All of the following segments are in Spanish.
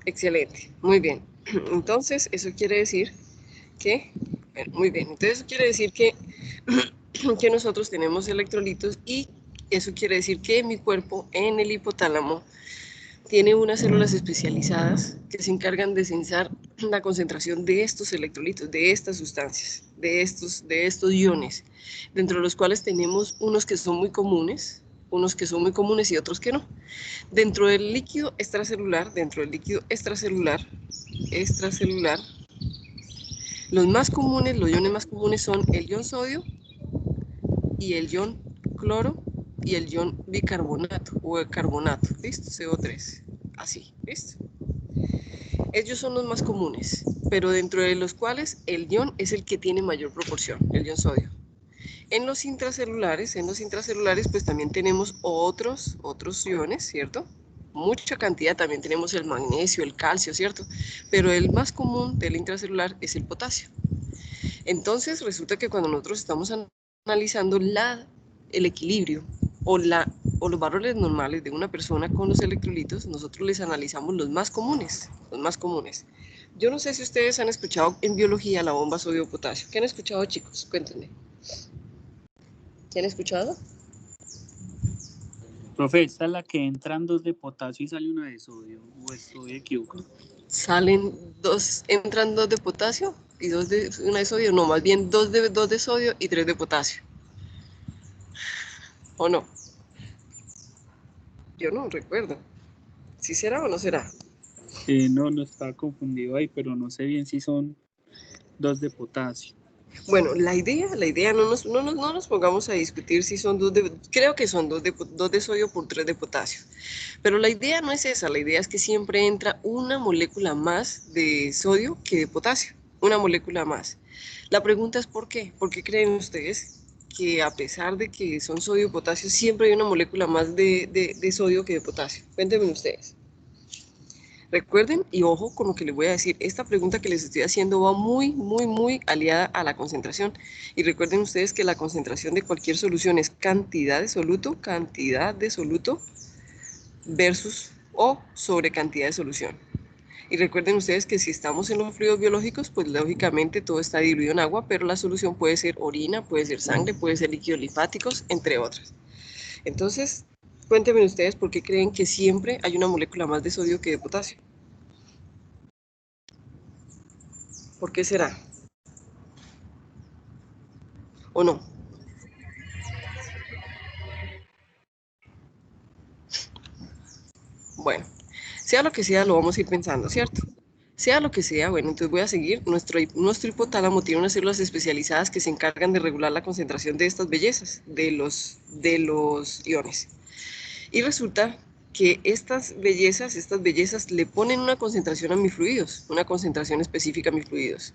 Excelente, muy bien. Entonces, eso quiere decir que, muy bien, entonces eso quiere decir que nosotros tenemos electrolitos y eso quiere decir que mi cuerpo en el hipotálamo tiene unas células especializadas que se encargan de sensar la concentración de estos electrolitos, de estas sustancias, de estos iones, dentro de los cuales tenemos unos que son muy comunes, y otros que no. Dentro del líquido extracelular, los más comunes, los iones más comunes son el ion sodio y el ion cloro y el ion bicarbonato o el carbonato, ¿listo? CO3, así, ¿listo? Ellos son los más comunes, pero dentro de los cuales el ion es el que tiene mayor proporción, el ion sodio. En los intracelulares pues también tenemos otros iones, ¿cierto? Mucha cantidad, también tenemos el magnesio, el calcio, ¿cierto? Pero el más común del intracelular es el potasio. Entonces resulta que cuando nosotros estamos analizando el equilibrio o, o los valores normales de una persona con los electrolitos, nosotros les analizamos los más comunes, los más comunes. Yo no sé si ustedes han escuchado en biología la bomba sodio-potasio. ¿Qué han escuchado, chicos? Cuéntenme. ¿Qué han escuchado? Profe, ¿esta es la que entran 2 de potasio y sale una de sodio? ¿O estoy equivocado? Entran dos de potasio y una de sodio, no, más bien dos de sodio y 3 de potasio. ¿O no? Yo no recuerdo. ¿Sí será o no será? No estaba confundido ahí, pero no sé bien si son 2 de potasio. Bueno, la idea no nos pongamos a discutir si son creo que son dos de sodio por 3 de potasio. Pero la idea no es esa, la idea es que siempre entra una molécula más de sodio que de potasio, una molécula más. La pregunta es ¿por qué? ¿Por qué creen ustedes que a pesar de que son sodio y potasio, siempre hay una molécula más de sodio que de potasio? Cuéntenme ustedes. Recuerden, y ojo con lo que les voy a decir, esta pregunta que les estoy haciendo va muy aliada a la concentración. Y recuerden ustedes que la concentración de cualquier solución es cantidad de soluto versus o sobre cantidad de solución. Y recuerden ustedes que si estamos en los fluidos biológicos, pues lógicamente todo está diluido en agua, pero la solución puede ser orina, puede ser sangre, puede ser líquidos linfáticos, entre otras. Entonces, cuéntenme ustedes por qué creen que siempre hay una molécula más de sodio que de potasio. ¿Por qué será? ¿O no? Bueno, sea lo que sea, lo vamos a ir pensando, ¿cierto? Sea lo que sea, bueno, entonces voy a seguir. Nuestro hipotálamo tiene unas células especializadas que se encargan de regular la concentración de estas bellezas, de los iones. Y resulta que estas bellezas le ponen una concentración a mis fluidos, una concentración específica a mis fluidos.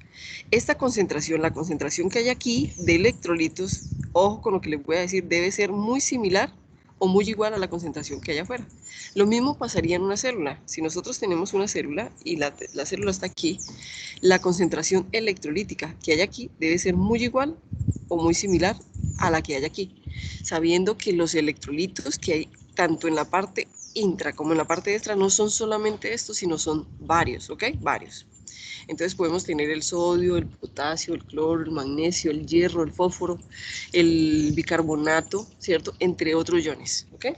Esta concentración, la concentración que hay aquí de electrolitos, ojo con lo que les voy a decir, debe ser muy similar o muy igual a la concentración que hay afuera. Lo mismo pasaría en una célula. Si nosotros tenemos una célula y la célula está aquí, la concentración electrolítica que hay aquí debe ser muy igual o muy similar a la que hay aquí, sabiendo que los electrolitos que hay tanto en la parte intra como en la parte extra no son solamente estos, sino son varios, ¿ok? Varios. Entonces podemos tener el sodio, el potasio, el cloro, el magnesio, el hierro, el fósforo, el bicarbonato, ¿cierto? Entre otros iones, ¿ok?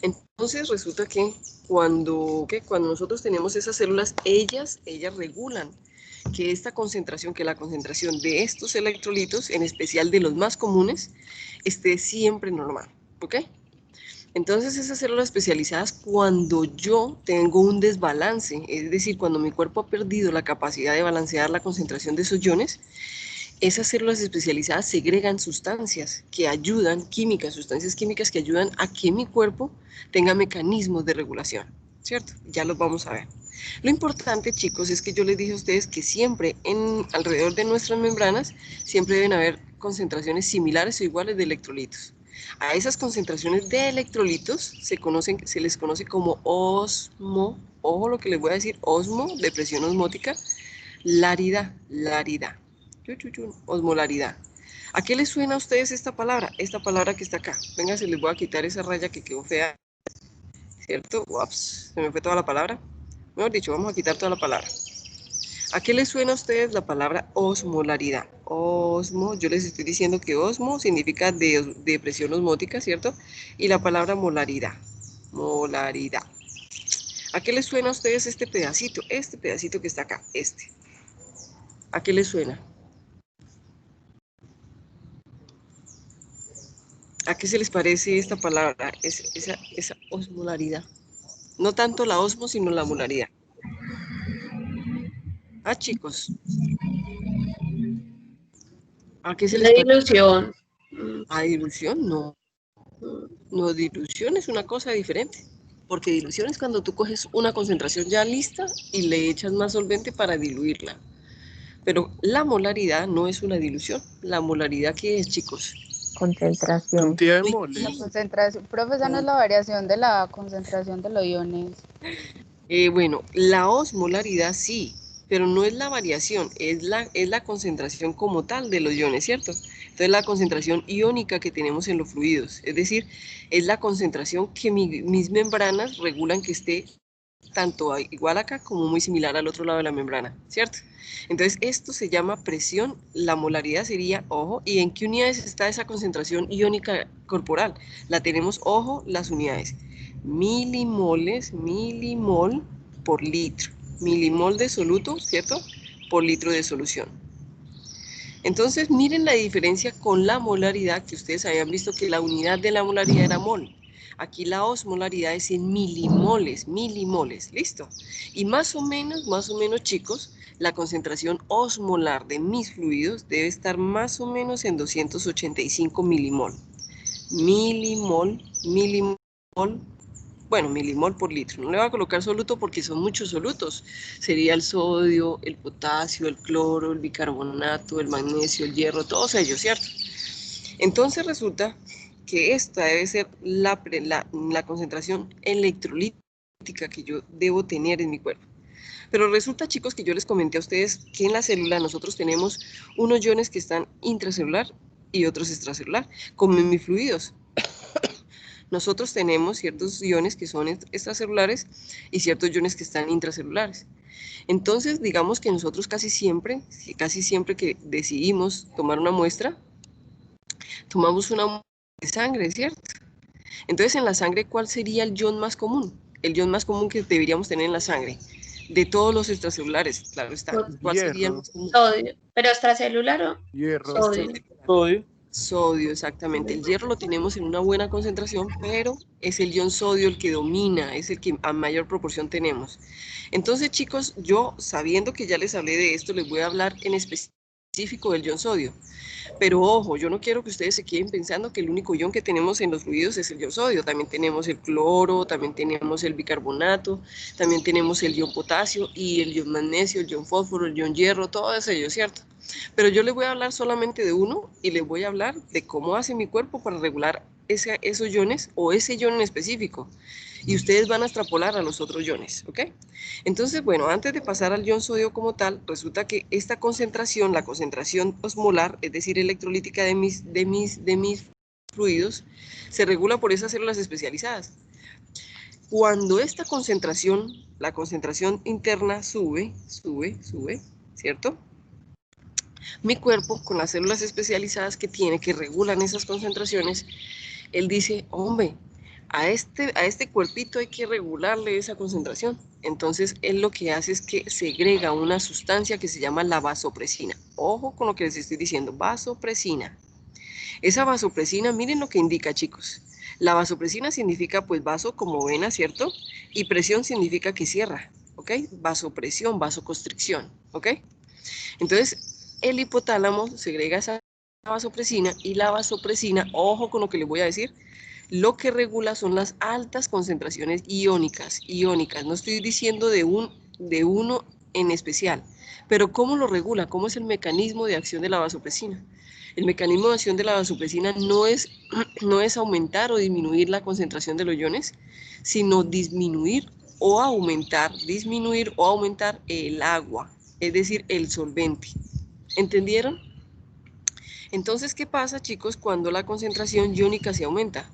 Entonces resulta que cuando nosotros tenemos esas células, ellas regulan que la concentración de estos electrolitos, en especial de los más comunes, esté siempre normal, ¿ok? Entonces esas células especializadas, cuando yo tengo un desbalance, es decir, cuando mi cuerpo ha perdido la capacidad de balancear la concentración de esos iones, esas células especializadas segregan sustancias que ayudan, sustancias químicas que ayudan a que mi cuerpo tenga mecanismos de regulación, ¿cierto? Ya los vamos a ver. Lo importante, chicos, es que yo les dije a ustedes que siempre alrededor de nuestras membranas, siempre deben haber concentraciones similares o iguales de electrolitos. A esas concentraciones de electrolitos se les conoce como osmo, ojo lo que les voy a decir, osmo, de presión osmótica, laridad. Osmolaridad. ¿A qué les suena a ustedes esta palabra? Esta palabra que está acá. Venga, se les voy a quitar esa raya que quedó fea, ¿cierto? Ups, se me fue toda la palabra. Mejor dicho, vamos a quitar toda la palabra. ¿A qué les suena a ustedes la palabra osmolaridad? Osmo, yo les estoy diciendo que osmo significa de presión osmótica, ¿cierto? Y la palabra molaridad, molaridad. ¿A qué les suena a ustedes este pedacito que está acá, este? ¿A qué les suena? ¿A qué se les parece esta palabra, esa osmolaridad? No tanto la osmo, sino la molaridad. Ah, chicos, ¿a qué se La les parece? dilución. ¿A dilución? No. No, dilución es una cosa diferente. Porque dilución es cuando tú coges una concentración ya lista y le echas más solvente para diluirla. Pero la molaridad no es una dilución. La molaridad, ¿qué es, chicos? Concentración. Cantidad de Muy moles. La bien. concentración, profe, esa no es la variación de la concentración de los iones. Bueno, la osmolaridad sí, pero no es la variación, es la concentración como tal de los iones, ¿cierto? Entonces la concentración iónica que tenemos en los fluidos, es decir, es la concentración que mis membranas regulan que esté tanto igual acá como muy similar al otro lado de la membrana, ¿cierto? Entonces esto se llama presión, la molaridad sería, ojo, ¿y en qué unidades está esa concentración iónica corporal? La tenemos, ojo, las unidades, milimoles, milimol por litro, milimol de soluto, ¿cierto? Por litro de solución. Entonces miren la diferencia con la molaridad, que ustedes habían visto que la unidad de la molaridad era mol. Aquí la osmolaridad es en milimoles, milimoles, ¿listo? Y más o menos, chicos, la concentración osmolar de mis fluidos debe estar más o menos en 285 milimol. Milimol, milimol, bueno, milimol por litro. No le voy a colocar soluto porque son muchos solutos. Sería el sodio, el potasio, el cloro, el bicarbonato, el magnesio, el hierro, todos ellos, ¿cierto? Entonces resulta que esta debe ser la concentración electrolítica que yo debo tener en mi cuerpo. Pero resulta, chicos, que yo les comenté a ustedes que en la célula nosotros tenemos unos iones que están intracelular y otros extracelular, como en mis fluidos. Nosotros tenemos ciertos iones que son extracelulares y ciertos iones que están intracelulares. Entonces, digamos que nosotros casi siempre que decidimos tomar una muestra, tomamos una muestra de sangre, ¿cierto? Entonces, en la sangre, ¿cuál sería el ion más común? El ion más común que deberíamos tener en la sangre. De todos los extracelulares, claro está. ¿Cuál sería el Hierro. más común? Sodio. ¿Pero extracelular o Hierro. sodio? Sodio. Sodio, exactamente. El hierro lo tenemos en una buena concentración, pero es el ion sodio el que domina, es el que a mayor proporción tenemos. Entonces, chicos, yo sabiendo que ya les hablé de esto, les voy a hablar en específico del ion sodio. Pero ojo, yo no quiero que ustedes se queden pensando que el único ion que tenemos en los fluidos es el ion sodio. También tenemos el cloro, también tenemos el bicarbonato, también tenemos el ion potasio y el ion magnesio, el ion fósforo, el ion hierro, todos ellos, ¿cierto? Pero yo les voy a hablar solamente de uno y les voy a hablar de cómo hace mi cuerpo para regular esos iones o ese ion en específico. Y ustedes van a extrapolar a los otros iones, ¿ok? Entonces, bueno, antes de pasar al ion sodio como tal, resulta que esta concentración, la concentración osmolar, es decir, electrolítica de mis fluidos, se regula por esas células especializadas. Cuando esta concentración, la concentración interna sube, ¿cierto? Mi cuerpo, con las células especializadas que tiene, que regulan esas concentraciones, él dice, hombre, a este cuerpito hay que regularle esa concentración. Entonces, él lo que hace es que segrega una sustancia que se llama la vasopresina. Ojo con lo que les estoy diciendo, vasopresina. Esa vasopresina, miren lo que indica, chicos. La vasopresina significa, pues, vaso como vena, ¿cierto? Y presión significa que cierra, ¿ok? Vasopresión, vasoconstricción, ¿ok? Entonces, el hipotálamo segrega esa vasopresina y la vasopresina, ojo con lo que les voy a decir, lo que regula son las altas concentraciones iónicas, no estoy diciendo de uno en especial, pero ¿cómo lo regula? ¿Cómo es el mecanismo de acción de la vasopresina? El mecanismo de acción de la vasopresina no es aumentar o disminuir la concentración de los iones, sino disminuir o aumentar el agua, es decir, el solvente. ¿Entendieron? Entonces, ¿qué pasa, chicos, cuando la concentración iónica se aumenta?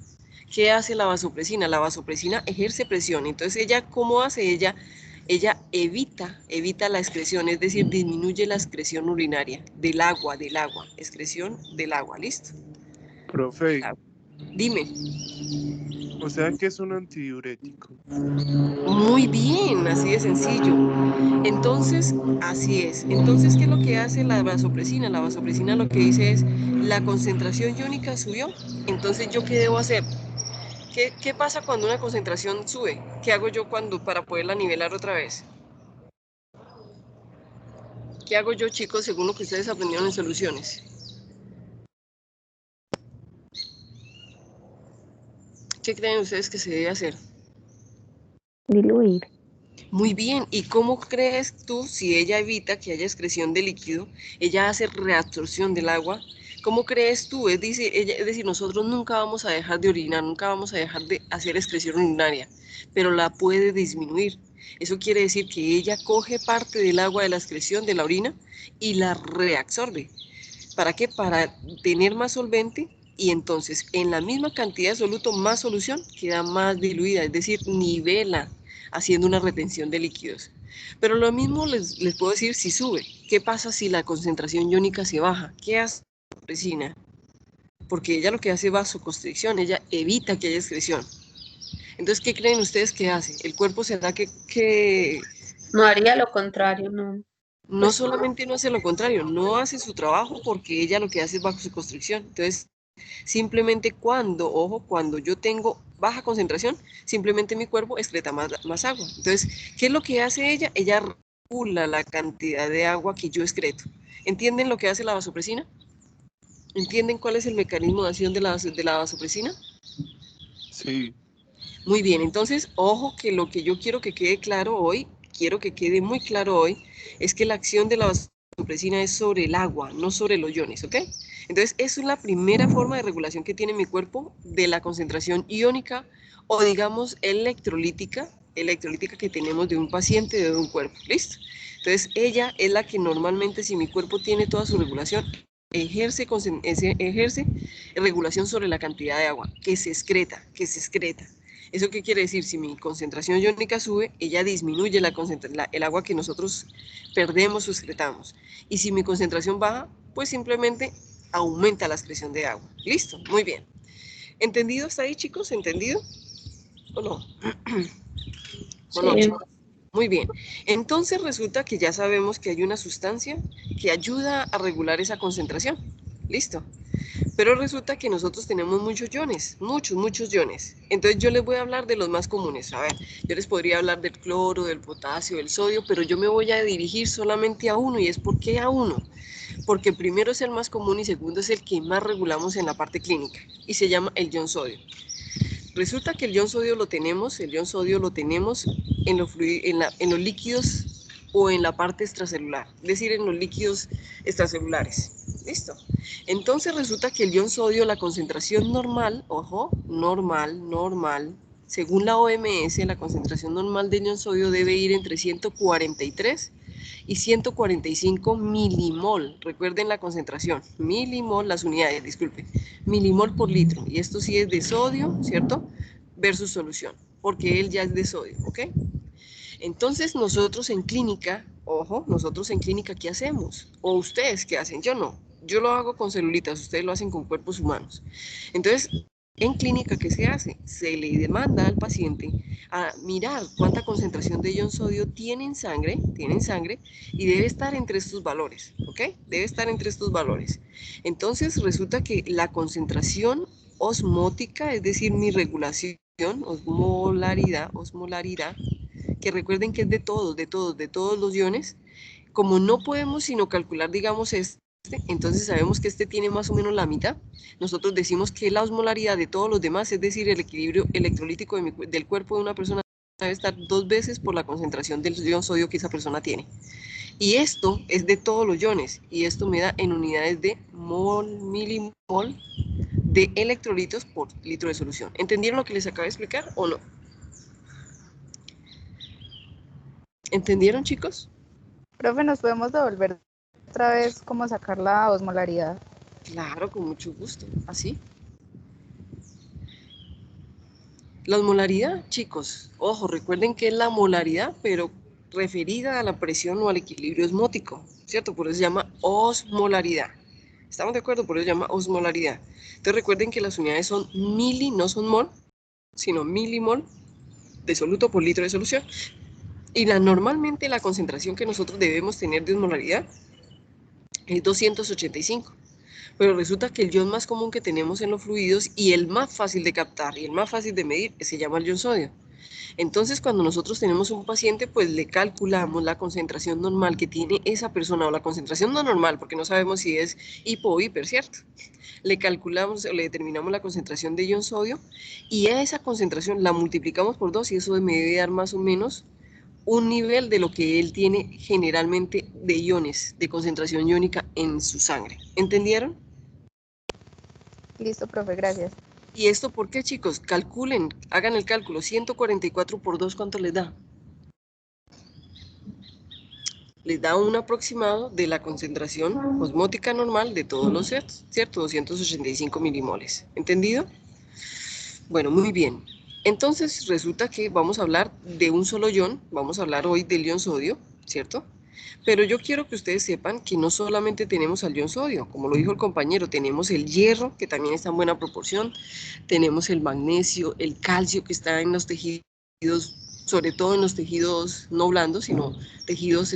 ¿Qué hace la vasopresina? La vasopresina ejerce presión. Entonces, ¿ella cómo hace? Ella Ella evita la excreción, es decir, disminuye la excreción urinaria del agua, excreción del agua, ¿listo? Del Profe, agua. Dime. o sea que es un antidiurético. Muy bien, así de sencillo. Entonces, así es. Entonces, ¿qué es lo que hace la vasopresina? La vasopresina lo que dice es, la concentración iónica subió, entonces, ¿yo qué debo hacer? ¿Qué pasa cuando una concentración sube? ¿Qué hago yo para poderla nivelar otra vez? ¿Qué hago yo, chicos, según lo que ustedes aprendieron en soluciones? ¿Qué creen ustedes que se debe hacer? Diluir. Muy bien, ¿y cómo crees tú, si ella evita que haya excreción de líquido, ella hace reabsorción del agua? ¿Cómo crees tú? Es decir, nosotros nunca vamos a dejar de orinar, nunca vamos a dejar de hacer excreción urinaria, pero la puede disminuir. Eso quiere decir que ella coge parte del agua de la excreción de la orina y la reabsorbe. ¿Para qué? Para tener más solvente y entonces en la misma cantidad de soluto más solución queda más diluida, es decir, nivela haciendo una retención de líquidos. Pero lo mismo les puedo decir si sube. ¿Qué pasa si la concentración iónica se baja? ¿Qué hace la vasopresina? Porque ella lo que hace es vasoconstricción, ella evita que haya excreción. Entonces, ¿qué creen ustedes que hace? ¿El cuerpo será que No haría lo contrario, no. no solamente no hace lo contrario, no hace su trabajo porque ella lo que hace es vasoconstricción? Entonces, simplemente cuando yo tengo baja concentración, simplemente mi cuerpo excreta más agua. Entonces, ¿qué es lo que hace ella? Ella regula la cantidad de agua que yo excreto. ¿Entienden lo que hace la vasopresina? ¿Entienden cuál es el mecanismo de acción de la vasopresina? Sí. Muy bien, entonces, ojo que lo que yo quiero que quede claro hoy, quiero que quede muy claro hoy, es que la acción de la vasopresina es sobre el agua, no sobre los iones, ¿ok? Entonces, eso es la primera forma de regulación que tiene mi cuerpo de la concentración iónica o, digamos, electrolítica que tenemos de un paciente, de un cuerpo, ¿listo? Entonces, ella es la que normalmente, si mi cuerpo tiene toda su regulación, ejerce regulación sobre la cantidad de agua que se excreta, ¿Eso qué quiere decir? Si mi concentración iónica sube, ella disminuye el agua que nosotros perdemos o excretamos. Y si mi concentración baja, pues simplemente aumenta la excreción de agua. ¿Listo? Muy bien. ¿Entendido hasta ahí, chicos? ¿Entendido? ¿O no? ¿O no, Sí. chicos? Muy bien. Entonces resulta que ya sabemos que hay una sustancia que ayuda a regular esa concentración. ¿Listo? Pero resulta que nosotros tenemos muchos iones, muchos iones. Entonces yo les voy a hablar de los más comunes. A ver, yo les podría hablar del cloro, del potasio, del sodio, pero yo me voy a dirigir solamente a uno. ¿Y es por qué a uno? Porque primero es el más común y segundo es el que más regulamos en la parte clínica y se llama el ion sodio. Resulta que el ion sodio lo tenemos en los líquidos o en la parte extracelular, es decir, en los líquidos extracelulares. ¿Listo? Entonces resulta que el ion sodio, la concentración normal, ojo, normal, según la OMS, la concentración normal de ion sodio debe ir entre 143 y 145 milimol. Recuerden la concentración, milimol, las unidades, disculpen, milimol por litro. Y esto sí es de sodio, ¿cierto? Versus solución, porque él ya es de sodio, ¿ok? Entonces nosotros en clínica, ojo, nosotros en clínica, ¿qué hacemos? O ustedes, ¿qué hacen? Yo no. Yo lo hago con celulitas, ustedes lo hacen con cuerpos humanos. Entonces, en clínica, ¿qué se hace? Se le demanda al paciente a mirar cuánta concentración de ion sodio tiene en sangre, y debe estar entre estos valores, ¿ok? Debe estar entre estos valores. Entonces, resulta que la concentración osmótica, es decir, mi regulación, osmolaridad, que recuerden que es de todos los iones, como no podemos sino calcular, digamos, entonces sabemos que este tiene más o menos la mitad. Nosotros decimos que la osmolaridad de todos los demás, es decir, el equilibrio electrolítico del cuerpo de una persona, debe estar 2 veces por la concentración del ion sodio que esa persona tiene. Y esto es de todos los iones, y esto me da en unidades de milimol de electrolitos por litro de solución. ¿Entendieron lo que les acabo de explicar o no? ¿Entendieron, chicos? Profe, ¿nos podemos devolver otra vez cómo sacar la osmolaridad? Claro, con mucho gusto. ¿Así? La osmolaridad, chicos, ojo, recuerden que es la molaridad, pero referida a la presión o al equilibrio osmótico, ¿cierto? Por eso se llama osmolaridad. ¿Estamos de acuerdo? Por eso se llama osmolaridad. Entonces recuerden que las unidades son mili, no son mol, sino milimol de soluto por litro de solución. Y normalmente la concentración que nosotros debemos tener de osmolaridad es 285. Pero resulta que el ion más común que tenemos en los fluidos y el más fácil de captar y el más fácil de medir se llama el ion sodio. Entonces, cuando nosotros tenemos un paciente, pues le calculamos la concentración normal que tiene esa persona, o la concentración no normal, porque no sabemos si es hipo o hiper, ¿cierto? Le calculamos, le determinamos la concentración de ion sodio, y a esa concentración la multiplicamos por 2, y eso me debe dar más o menos un nivel de lo que él tiene generalmente de iones, de concentración iónica en su sangre. ¿Entendieron? Listo, profe, gracias. ¿Y esto por qué, chicos? Calculen, hagan el cálculo. 144 por 2, ¿cuánto les da? Les da un aproximado de la concentración osmótica normal de todos los sets, ¿cierto? 285 milimoles. ¿Entendido? Bueno, muy bien. Entonces, resulta que vamos a hablar de un solo ion. Vamos a hablar hoy del ion sodio, ¿cierto? Pero yo quiero que ustedes sepan que no solamente tenemos al ion sodio, como lo dijo el compañero, tenemos el hierro, que también está en buena proporción, tenemos el magnesio, el calcio que está en los tejidos, sobre todo en los tejidos no blandos, sino tejidos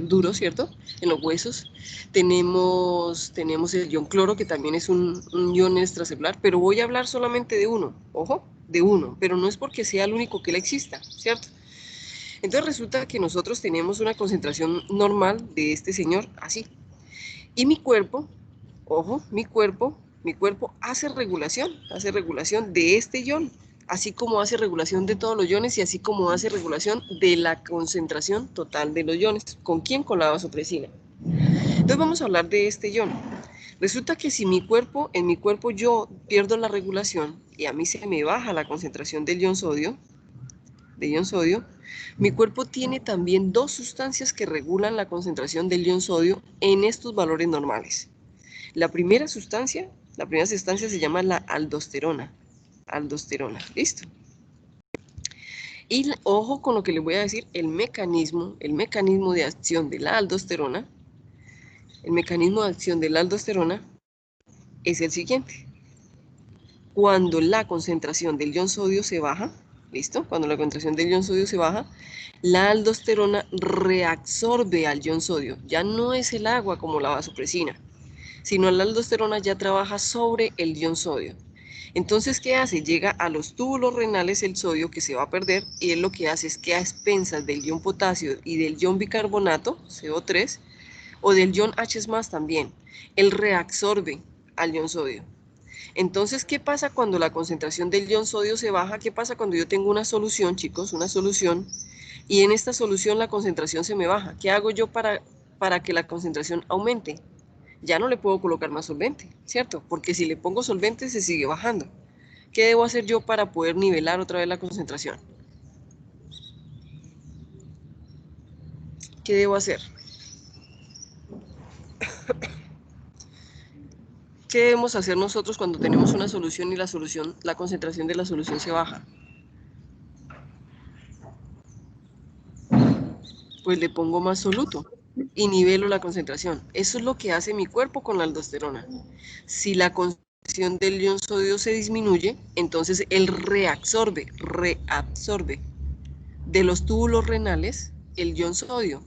duros, ¿cierto? En los huesos. Tenemos el ion cloro, que también es un ion extracelular, pero voy a hablar solamente de uno, ojo, de uno, pero no es porque sea el único que le exista, ¿cierto? Entonces resulta que nosotros tenemos una concentración normal de este señor así. Y mi cuerpo, ojo, mi cuerpo hace regulación de este ion, así como hace regulación de todos los iones y así como hace regulación de la concentración total de los iones. ¿Con quién? Con la vasopresina. Entonces vamos a hablar de este ion. Resulta que si en mi cuerpo yo pierdo la regulación y a mí se me baja la concentración del ion sodio, mi cuerpo tiene también dos sustancias que regulan la concentración del ion sodio en estos valores normales. La primera sustancia se llama la aldosterona. ¿Listo? Y ojo con lo que les voy a decir, el mecanismo de acción de la aldosterona, es el siguiente. Cuando la concentración del ion sodio se baja, ¿listo? Cuando la concentración del ion sodio se baja, la aldosterona reabsorbe al ion sodio. Ya no es el agua como la vasopresina, sino la aldosterona ya trabaja sobre el ion sodio. Entonces, ¿qué hace? Llega a los túbulos renales el sodio que se va a perder, y él lo que hace es que a expensas del ion potasio y del ion bicarbonato, CO3, o del ion H+, también, él reabsorbe al ion sodio. Entonces, ¿qué pasa cuando la concentración del ion sodio se baja? ¿Qué pasa cuando yo tengo una solución, chicos? Una solución, y en esta solución la concentración se me baja. ¿Qué hago yo para que la concentración aumente? Ya no le puedo colocar más solvente, ¿cierto? Porque si le pongo solvente se sigue bajando. ¿Qué debo hacer yo para poder nivelar otra vez la concentración? ¿Qué debo hacer? ¿Qué debemos hacer nosotros cuando tenemos una solución y la concentración de la solución se baja? Pues le pongo más soluto y nivelo la concentración. Eso es lo que hace mi cuerpo con la aldosterona. Si la concentración del ion sodio se disminuye, entonces él reabsorbe de los túbulos renales el ion sodio,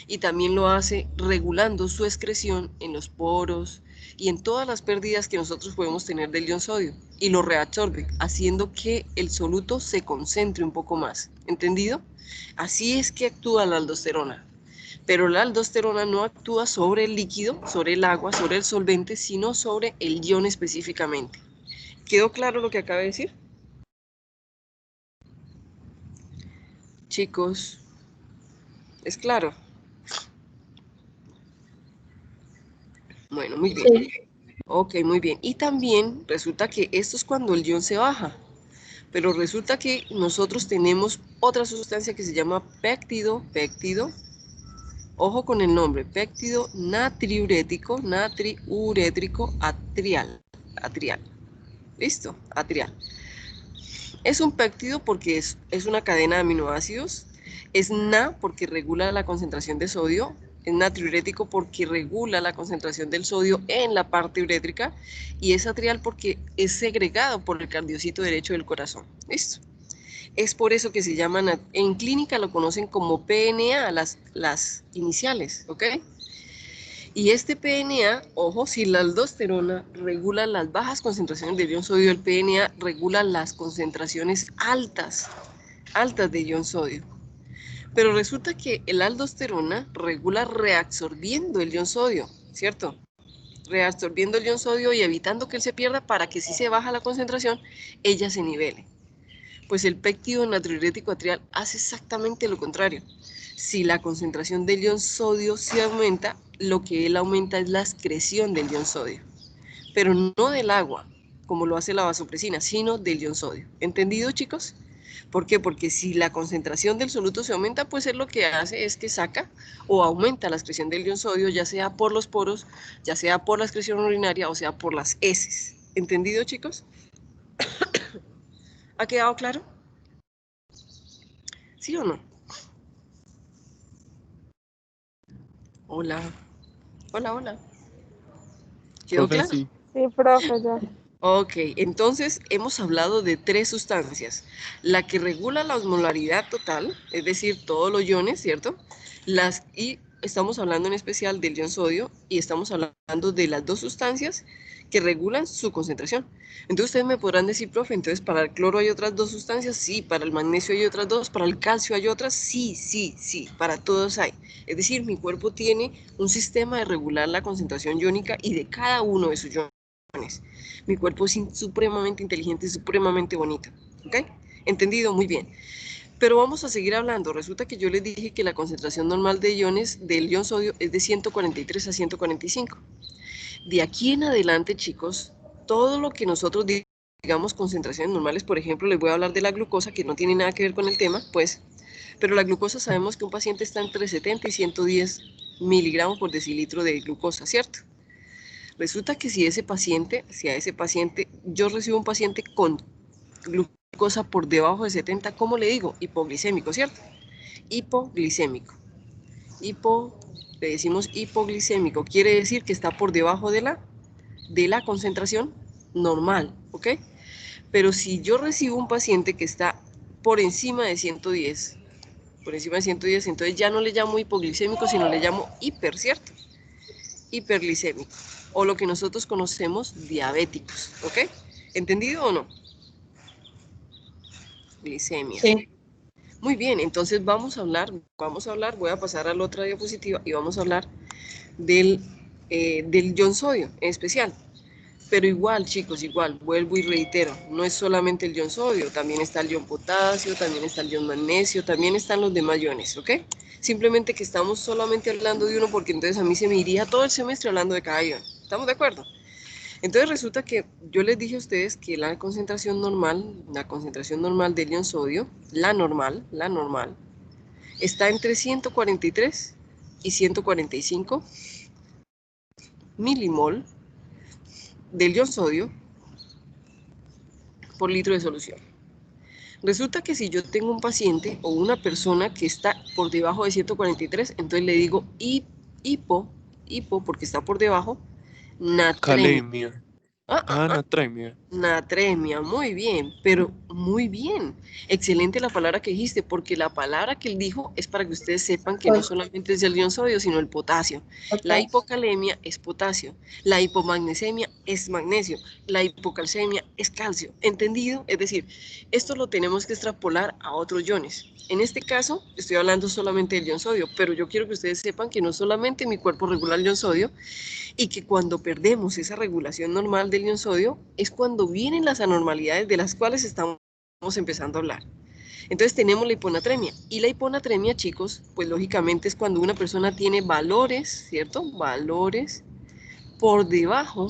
y también lo hace regulando su excreción en los poros y en todas las pérdidas que nosotros podemos tener del ion sodio, y lo reabsorbe, haciendo que el soluto se concentre un poco más. ¿Entendido? Así es que actúa la aldosterona. Pero la aldosterona no actúa sobre el líquido, sobre el agua, sobre el solvente, sino sobre el ion específicamente. ¿Quedó claro lo que acabo de decir? Chicos, ¿es claro? Bueno, muy bien. Sí. Ok, muy bien. Y también resulta que esto es cuando el ion se baja. Pero resulta que nosotros tenemos otra sustancia que se llama péptido, ojo con el nombre, péptido natriurético atrial. ¿Listo? Atrial. Es un péptido porque es una cadena de aminoácidos Es Na porque regula la concentración de sodio, es natriurético porque regula la concentración del sodio en la parte urétrica, y es atrial porque es segregado por el cardiocito derecho del corazón. ¿Listo? Es por eso que se llaman, en clínica lo conocen como PNA, las iniciales, ¿ok? Y este PNA, ojo, si la aldosterona regula las bajas concentraciones de ion sodio, el PNA regula las concentraciones altas de ion sodio. Pero resulta que el aldosterona regula reabsorbiendo el ion sodio, ¿cierto? Reabsorbiendo el ion sodio y evitando que él se pierda para que si se baja la concentración, ella se nivele. Pues el péptido natriurético atrial hace exactamente lo contrario. Si la concentración del ion sodio se aumenta, lo que él aumenta es la excreción del ion sodio. Pero no del agua, como lo hace la vasopresina, sino del ion sodio. ¿Entendido, chicos? ¿Por qué? Porque si la concentración del soluto se aumenta, pues él lo que hace es que saca o aumenta la excreción del ion sodio, ya sea por los poros, ya sea por la excreción urinaria o sea por las heces. ¿Entendido, chicos? ¿Ha quedado claro? ¿Sí o no? Hola. Hola, hola. ¿Quedó Profe, claro? sí. Sí, profe, ya. Ok, entonces hemos hablado de 3 sustancias. La que regula la osmolaridad total, es decir, todos los iones, ¿cierto? Y estamos hablando en especial del ion sodio y estamos hablando de las 2 sustancias que regulan su concentración. Entonces ustedes me podrán decir, profe, entonces para el cloro hay otras 2 sustancias, sí, para el magnesio hay otras 2, para el calcio hay otras, sí, sí, sí, para todos hay. Es decir, mi cuerpo tiene un sistema de regular la concentración iónica y de cada uno de sus iones. Mi cuerpo es supremamente inteligente y supremamente bonito, ¿ok? ¿Entendido? Muy bien. Pero vamos a seguir hablando. Resulta que yo les dije que la concentración normal de iones del ion sodio es de 143 a 145. De aquí en adelante, chicos, todo lo que nosotros digamos concentraciones normales, por ejemplo, les voy a hablar de la glucosa, que no tiene nada que ver con el tema, pues, pero la glucosa sabemos que un paciente está entre 70 y 110 miligramos por decilitro de glucosa, ¿cierto? Resulta que si a ese paciente, yo recibo un paciente con glucosa por debajo de 70, ¿cómo le digo? Hipoglicémico, ¿cierto? Hipoglicémico. Le decimos hipoglicémico, quiere decir que está por debajo de la concentración normal, ¿ok? Pero si yo recibo un paciente que está por encima de 110, entonces ya no le llamo hipoglicémico, sino le llamo hiper, ¿cierto? Hiperglicémico, o lo que nosotros conocemos diabéticos, ¿ok? ¿Entendido o no? Glicemia. Sí. Muy bien, entonces vamos a hablar, voy a pasar a la otra diapositiva y vamos a hablar del ion sodio en especial. Pero igual, chicos, igual, vuelvo y reitero, no es solamente el ion sodio, también está el ion potasio, también está el ion magnesio, también están los demás iones, ¿ok? Simplemente que estamos solamente hablando de uno porque entonces a mí se me iría todo el semestre hablando de cada ion. ¿Estamos de acuerdo? Entonces resulta que yo les dije a ustedes que la concentración normal del ion sodio, la normal, está entre 143 y 145 milimol del ion sodio por litro de solución. Resulta que si yo tengo un paciente o una persona que está por debajo de 143, entonces le digo hipo, porque está por debajo, natremia. Calemia. Ah, Natremia. natremia, muy bien, pero muy bien. Excelente la palabra que dijiste, porque la palabra que él dijo es para que ustedes sepan que no solamente es el ion sodio, sino el potasio. La hipocalemia es potasio, la hipomagnesemia es magnesio, la hipocalcemia es calcio. ¿Entendido? Es decir, esto lo tenemos que extrapolar a otros iones. En este caso, estoy hablando solamente del ion sodio, pero yo quiero que ustedes sepan que no solamente mi cuerpo regula el ion sodio, y que cuando perdemos esa regulación normal del ion sodio es cuando vienen las anormalidades de las cuales estamos empezando a hablar. Entonces tenemos la hiponatremia, y la hiponatremia, chicos, pues lógicamente es cuando una persona tiene valores, ¿cierto? Valores por debajo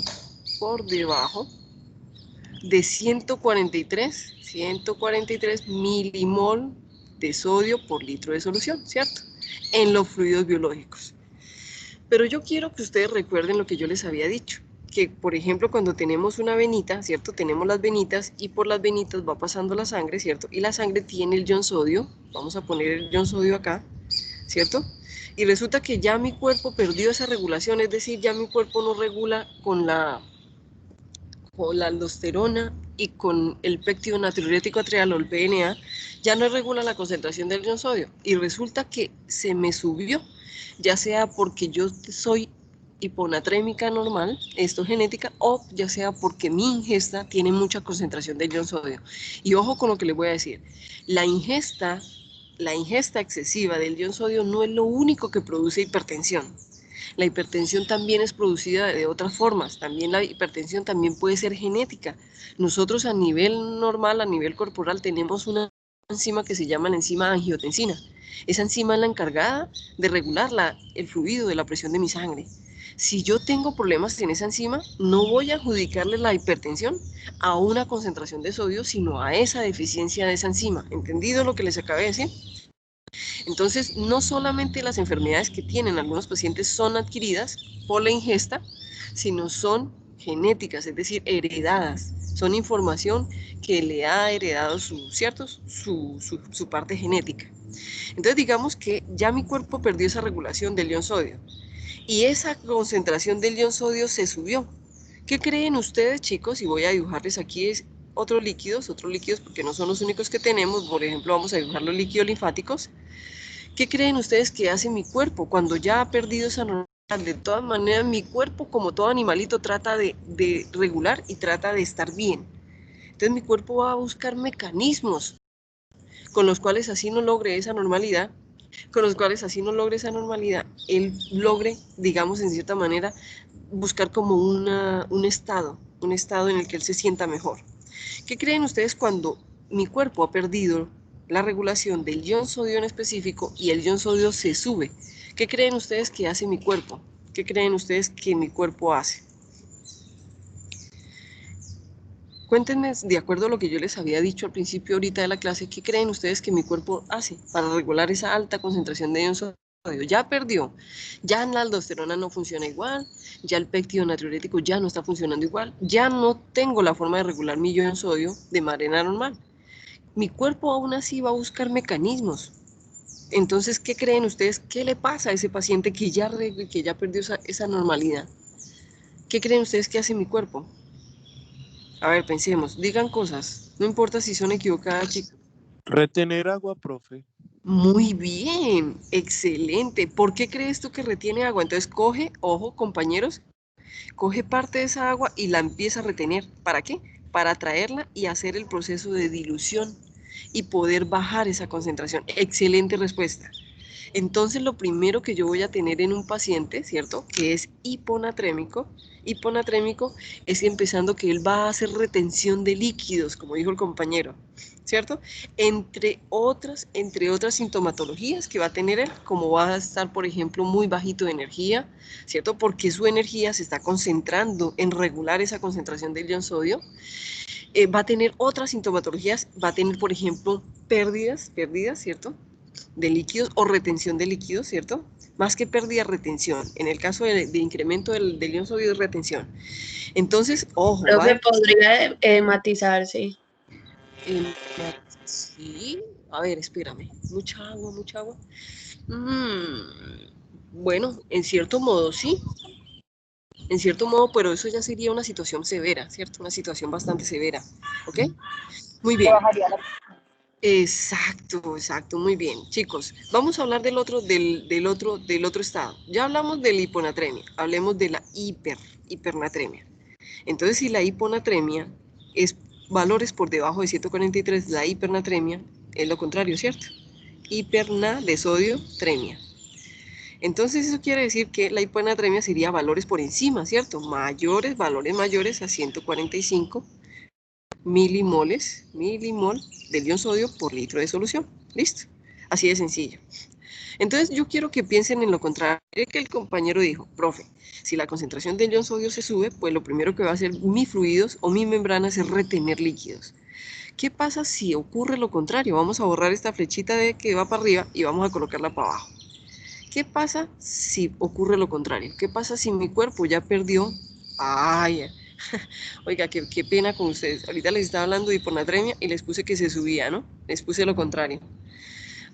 de 143 milimol de sodio por litro de solución, ¿cierto? En los fluidos biológicos. Pero yo quiero que ustedes recuerden lo que yo les había dicho. que, por ejemplo, cuando tenemos una venita, ¿cierto? Tenemos las venitas y por las venitas va pasando la sangre, ¿cierto? Y la sangre tiene el ion sodio, vamos a poner el ion sodio acá, ¿cierto? Y resulta que ya mi cuerpo perdió esa regulación, es decir, ya mi cuerpo no regula con la aldosterona y con el péptido natriurético atrial o el PNA, ya no regula la concentración del ion sodio. Y resulta que se me subió, ya sea porque yo soy hiponatrémica normal, esto genética, o ya sea porque mi ingesta tiene mucha concentración de ion sodio. Y ojo con lo que les voy a decir, la ingesta excesiva del ion sodio no es lo único que produce hipertensión. La hipertensión también es producida de otras formas, también la hipertensión también puede ser genética. Nosotros a nivel normal, a nivel corporal, tenemos una enzima que se llama la enzima angiotensina. Esa enzima es la encargada de regular el fluido de la presión de mi sangre. Si yo tengo problemas en esa enzima, no voy a adjudicarle la hipertensión a una concentración de sodio, sino a esa deficiencia de esa enzima. ¿Entendido lo que les acabé de decir? Entonces, no solamente las enfermedades que tienen algunos pacientes son adquiridas por la ingesta, sino son genéticas, es decir, heredadas. Son información que le ha heredado su parte genética. Entonces, digamos que ya mi cuerpo perdió esa regulación del ion sodio y esa concentración del ion sodio se subió. ¿Qué creen ustedes, chicos? Y voy a dibujarles aquí otros líquidos porque no son los únicos que tenemos. Por ejemplo, vamos a dibujar los líquidos linfáticos. ¿Qué creen ustedes que hace mi cuerpo cuando ya ha perdido esa normalidad? De todas maneras, mi cuerpo, como todo animalito, trata de regular y trata de estar bien. Entonces mi cuerpo va a buscar mecanismos con los cuales así no logre esa normalidad, él logre, digamos, en cierta manera, buscar como un estado en el que él se sienta mejor. ¿Qué creen ustedes cuando mi cuerpo ha perdido la regulación del ion sodio en específico y el ion sodio se sube? ¿Qué creen ustedes que hace mi cuerpo? ¿Qué creen ustedes que mi cuerpo hace? Cuéntenme, de acuerdo a lo que yo les había dicho al principio ahorita de la clase, ¿qué creen ustedes que mi cuerpo hace para regular esa alta concentración de ion sodio? Ya perdió, ya la aldosterona no funciona igual, ya el péptido natriurético ya no está funcionando igual, ya no tengo la forma de regular mi ion sodio de manera normal. Mi cuerpo aún así va a buscar mecanismos. Entonces, ¿qué creen ustedes? ¿Qué le pasa a ese paciente que ya perdió esa normalidad? ¿Qué creen ustedes que hace mi cuerpo? A ver, pensemos, digan cosas, no importa si son equivocadas, chicos. Retener agua, profe. Muy bien, excelente. ¿Por qué crees tú que retiene agua? Entonces coge, ojo, compañeros, coge parte de esa agua y la empieza a retener. ¿Para qué? Para traerla y hacer el proceso de dilución y poder bajar esa concentración. Excelente respuesta. Entonces, lo primero que yo voy a tener en un paciente, ¿cierto? Que es hiponatrémico es empezando que él va a hacer retención de líquidos, como dijo el compañero, ¿cierto? Entre otras sintomatologías que va a tener él, como va a estar, por ejemplo, muy bajito de energía, ¿cierto? Porque su energía se está concentrando en regular esa concentración del ion sodio. Va a tener otras sintomatologías, va a tener, por ejemplo, pérdidas, ¿cierto? De líquidos o retención de líquidos, ¿cierto? Más que pérdida, retención. En el caso de incremento del ion sodio es retención. Entonces, ojo, Creo que podría matizarse. Sí, a ver, espérame. Mucha agua. Bueno, en cierto modo sí. En cierto modo, pero eso ya sería una situación severa, ¿cierto? Una situación bastante severa, ¿ok? Muy bien. Exacto, muy bien. Chicos, vamos a hablar del otro estado. Ya hablamos de la hiponatremia, hablemos de la hipernatremia. Entonces, si la hiponatremia es valores por debajo de 143, la hipernatremia es lo contrario, ¿cierto? Hiperna de sodio, tremia. Entonces, eso quiere decir que la hiponatremia sería valores por encima, ¿cierto? Valores mayores a 145 milimol del ion sodio por litro de solución. ¿Listo? Así de sencillo. Entonces yo quiero que piensen en lo contrario que el compañero dijo, profe, si la concentración del ion sodio se sube, pues lo primero que va a hacer mis fluidos o mis membranas es retener líquidos. ¿Qué pasa si ocurre lo contrario? Vamos a borrar esta flechita que va para arriba y vamos a colocarla para abajo. ¿Qué pasa si ocurre lo contrario? ¿Qué pasa si mi cuerpo ya perdió Ay, oiga, qué pena con ustedes. Ahorita les estaba hablando de hiponatremia y les puse que se subía, ¿no? Les puse lo contrario.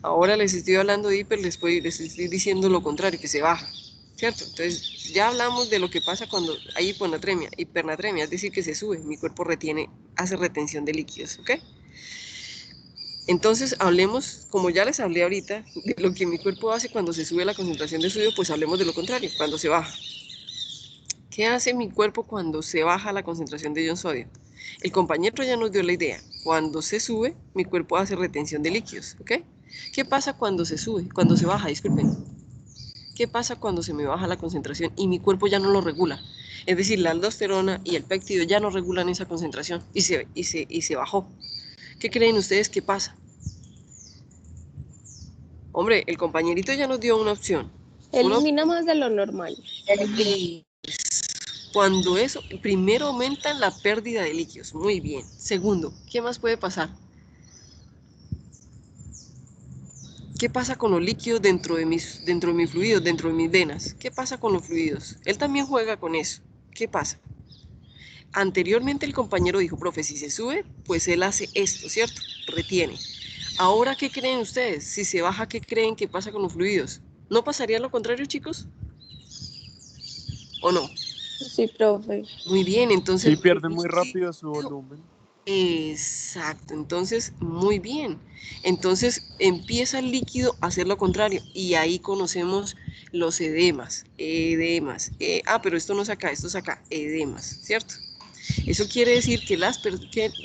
Ahora les estoy hablando de hiper, les estoy diciendo lo contrario, que se baja, ¿cierto? Entonces, ya hablamos de lo que pasa cuando hay hiponatremia, hipernatremia, es decir, que se sube, mi cuerpo hace retención de líquidos, ¿ok? Entonces, hablemos, como ya les hablé ahorita, de lo que mi cuerpo hace cuando se sube la concentración de sodio, pues hablemos de lo contrario, cuando se baja. ¿Qué hace mi cuerpo cuando se baja la concentración de ion sodio? El compañero ya nos dio la idea. Cuando se sube, mi cuerpo hace retención de líquidos, ¿ok? ¿Qué pasa cuando se sube? Cuando se baja, disculpen. ¿Qué pasa cuando se me baja la concentración y mi cuerpo ya no lo regula? Es decir, la aldosterona y el péptido ya no regulan esa concentración y se bajó. ¿Qué creen ustedes que pasa? Hombre, el compañerito ya nos dio una opción. Elimina más de lo normal. Cuando eso, primero aumenta la pérdida de líquidos. Muy bien. Segundo, ¿qué más puede pasar? ¿Qué pasa con los líquidos dentro de mis fluidos, dentro de mis venas? ¿Qué pasa con los fluidos? Él también juega con eso. ¿Qué pasa? Anteriormente el compañero dijo, profe, si se sube, pues él hace esto, ¿cierto? Retiene. Ahora, ¿qué creen ustedes? Si se baja, ¿qué creen que pasa con los fluidos? ¿No pasaría lo contrario, chicos? ¿O no? Sí, profe. Muy bien, entonces... Sí, pierde muy rápido su volumen. Exacto, entonces, muy bien. Entonces, empieza el líquido a hacer lo contrario y ahí conocemos los edemas. Pero esto no es acá, esto es acá, edemas, ¿cierto? Eso quiere decir que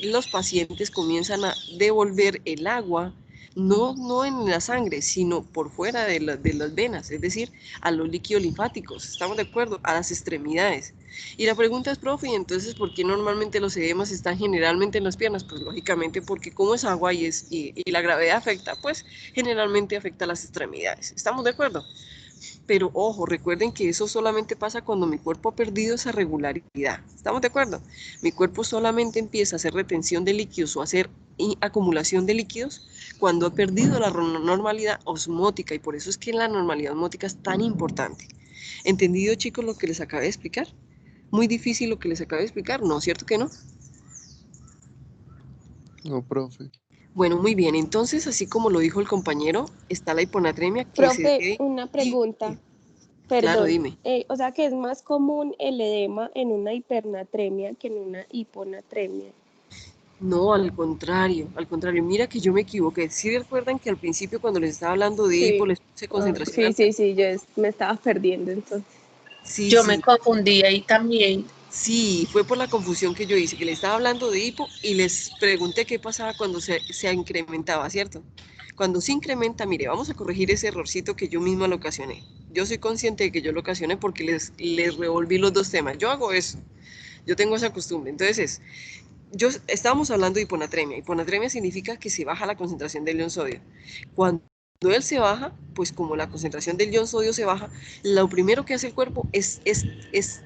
los pacientes comienzan a devolver el agua, no en la sangre, sino por fuera de las venas, es decir, a los líquidos linfáticos, ¿estamos de acuerdo? A las extremidades. Y la pregunta es, profe, ¿y entonces por qué normalmente los edemas están generalmente en las piernas? Pues lógicamente porque como es agua y la gravedad afecta, pues generalmente afecta a las extremidades. ¿Estamos de acuerdo? Pero ojo, recuerden que eso solamente pasa cuando mi cuerpo ha perdido esa regularidad. ¿Estamos de acuerdo? Mi cuerpo solamente empieza a hacer retención de líquidos o a hacer acumulación de líquidos cuando ha perdido la normalidad osmótica, y por eso es que la normalidad osmótica es tan importante. ¿Entendido, chicos, lo que les acabé de explicar? Muy difícil lo que les acabé de explicar, ¿no? ¿Cierto que no? No, profe. Bueno, muy bien. Entonces, así como lo dijo el compañero, está la hiponatremia que Profe, una pregunta. Perdón. Claro, dime. O sea que es más común el edema en una hipernatremia que en una hiponatremia. No, al contrario. Mira que yo me equivoqué. ¿Sí recuerdan que al principio cuando les estaba hablando de Sí. hipo les puse concentración? Sí, yo me estaba perdiendo entonces. Sí, Yo sí. me confundí ahí también. Sí, fue por la confusión que yo hice, que les estaba hablando de hipo y les pregunté qué pasaba cuando se incrementaba, ¿cierto? Cuando se incrementa, mire, vamos a corregir ese errorcito que yo misma lo ocasioné. Yo soy consciente de que yo lo ocasioné porque les revolví los dos temas. Yo hago eso. Yo tengo esa costumbre. Entonces, estábamos hablando de hiponatremia. Hiponatremia significa que se baja la concentración del ion sodio. Cuando él se baja, pues como la concentración del ion sodio se baja, lo primero que hace el cuerpo es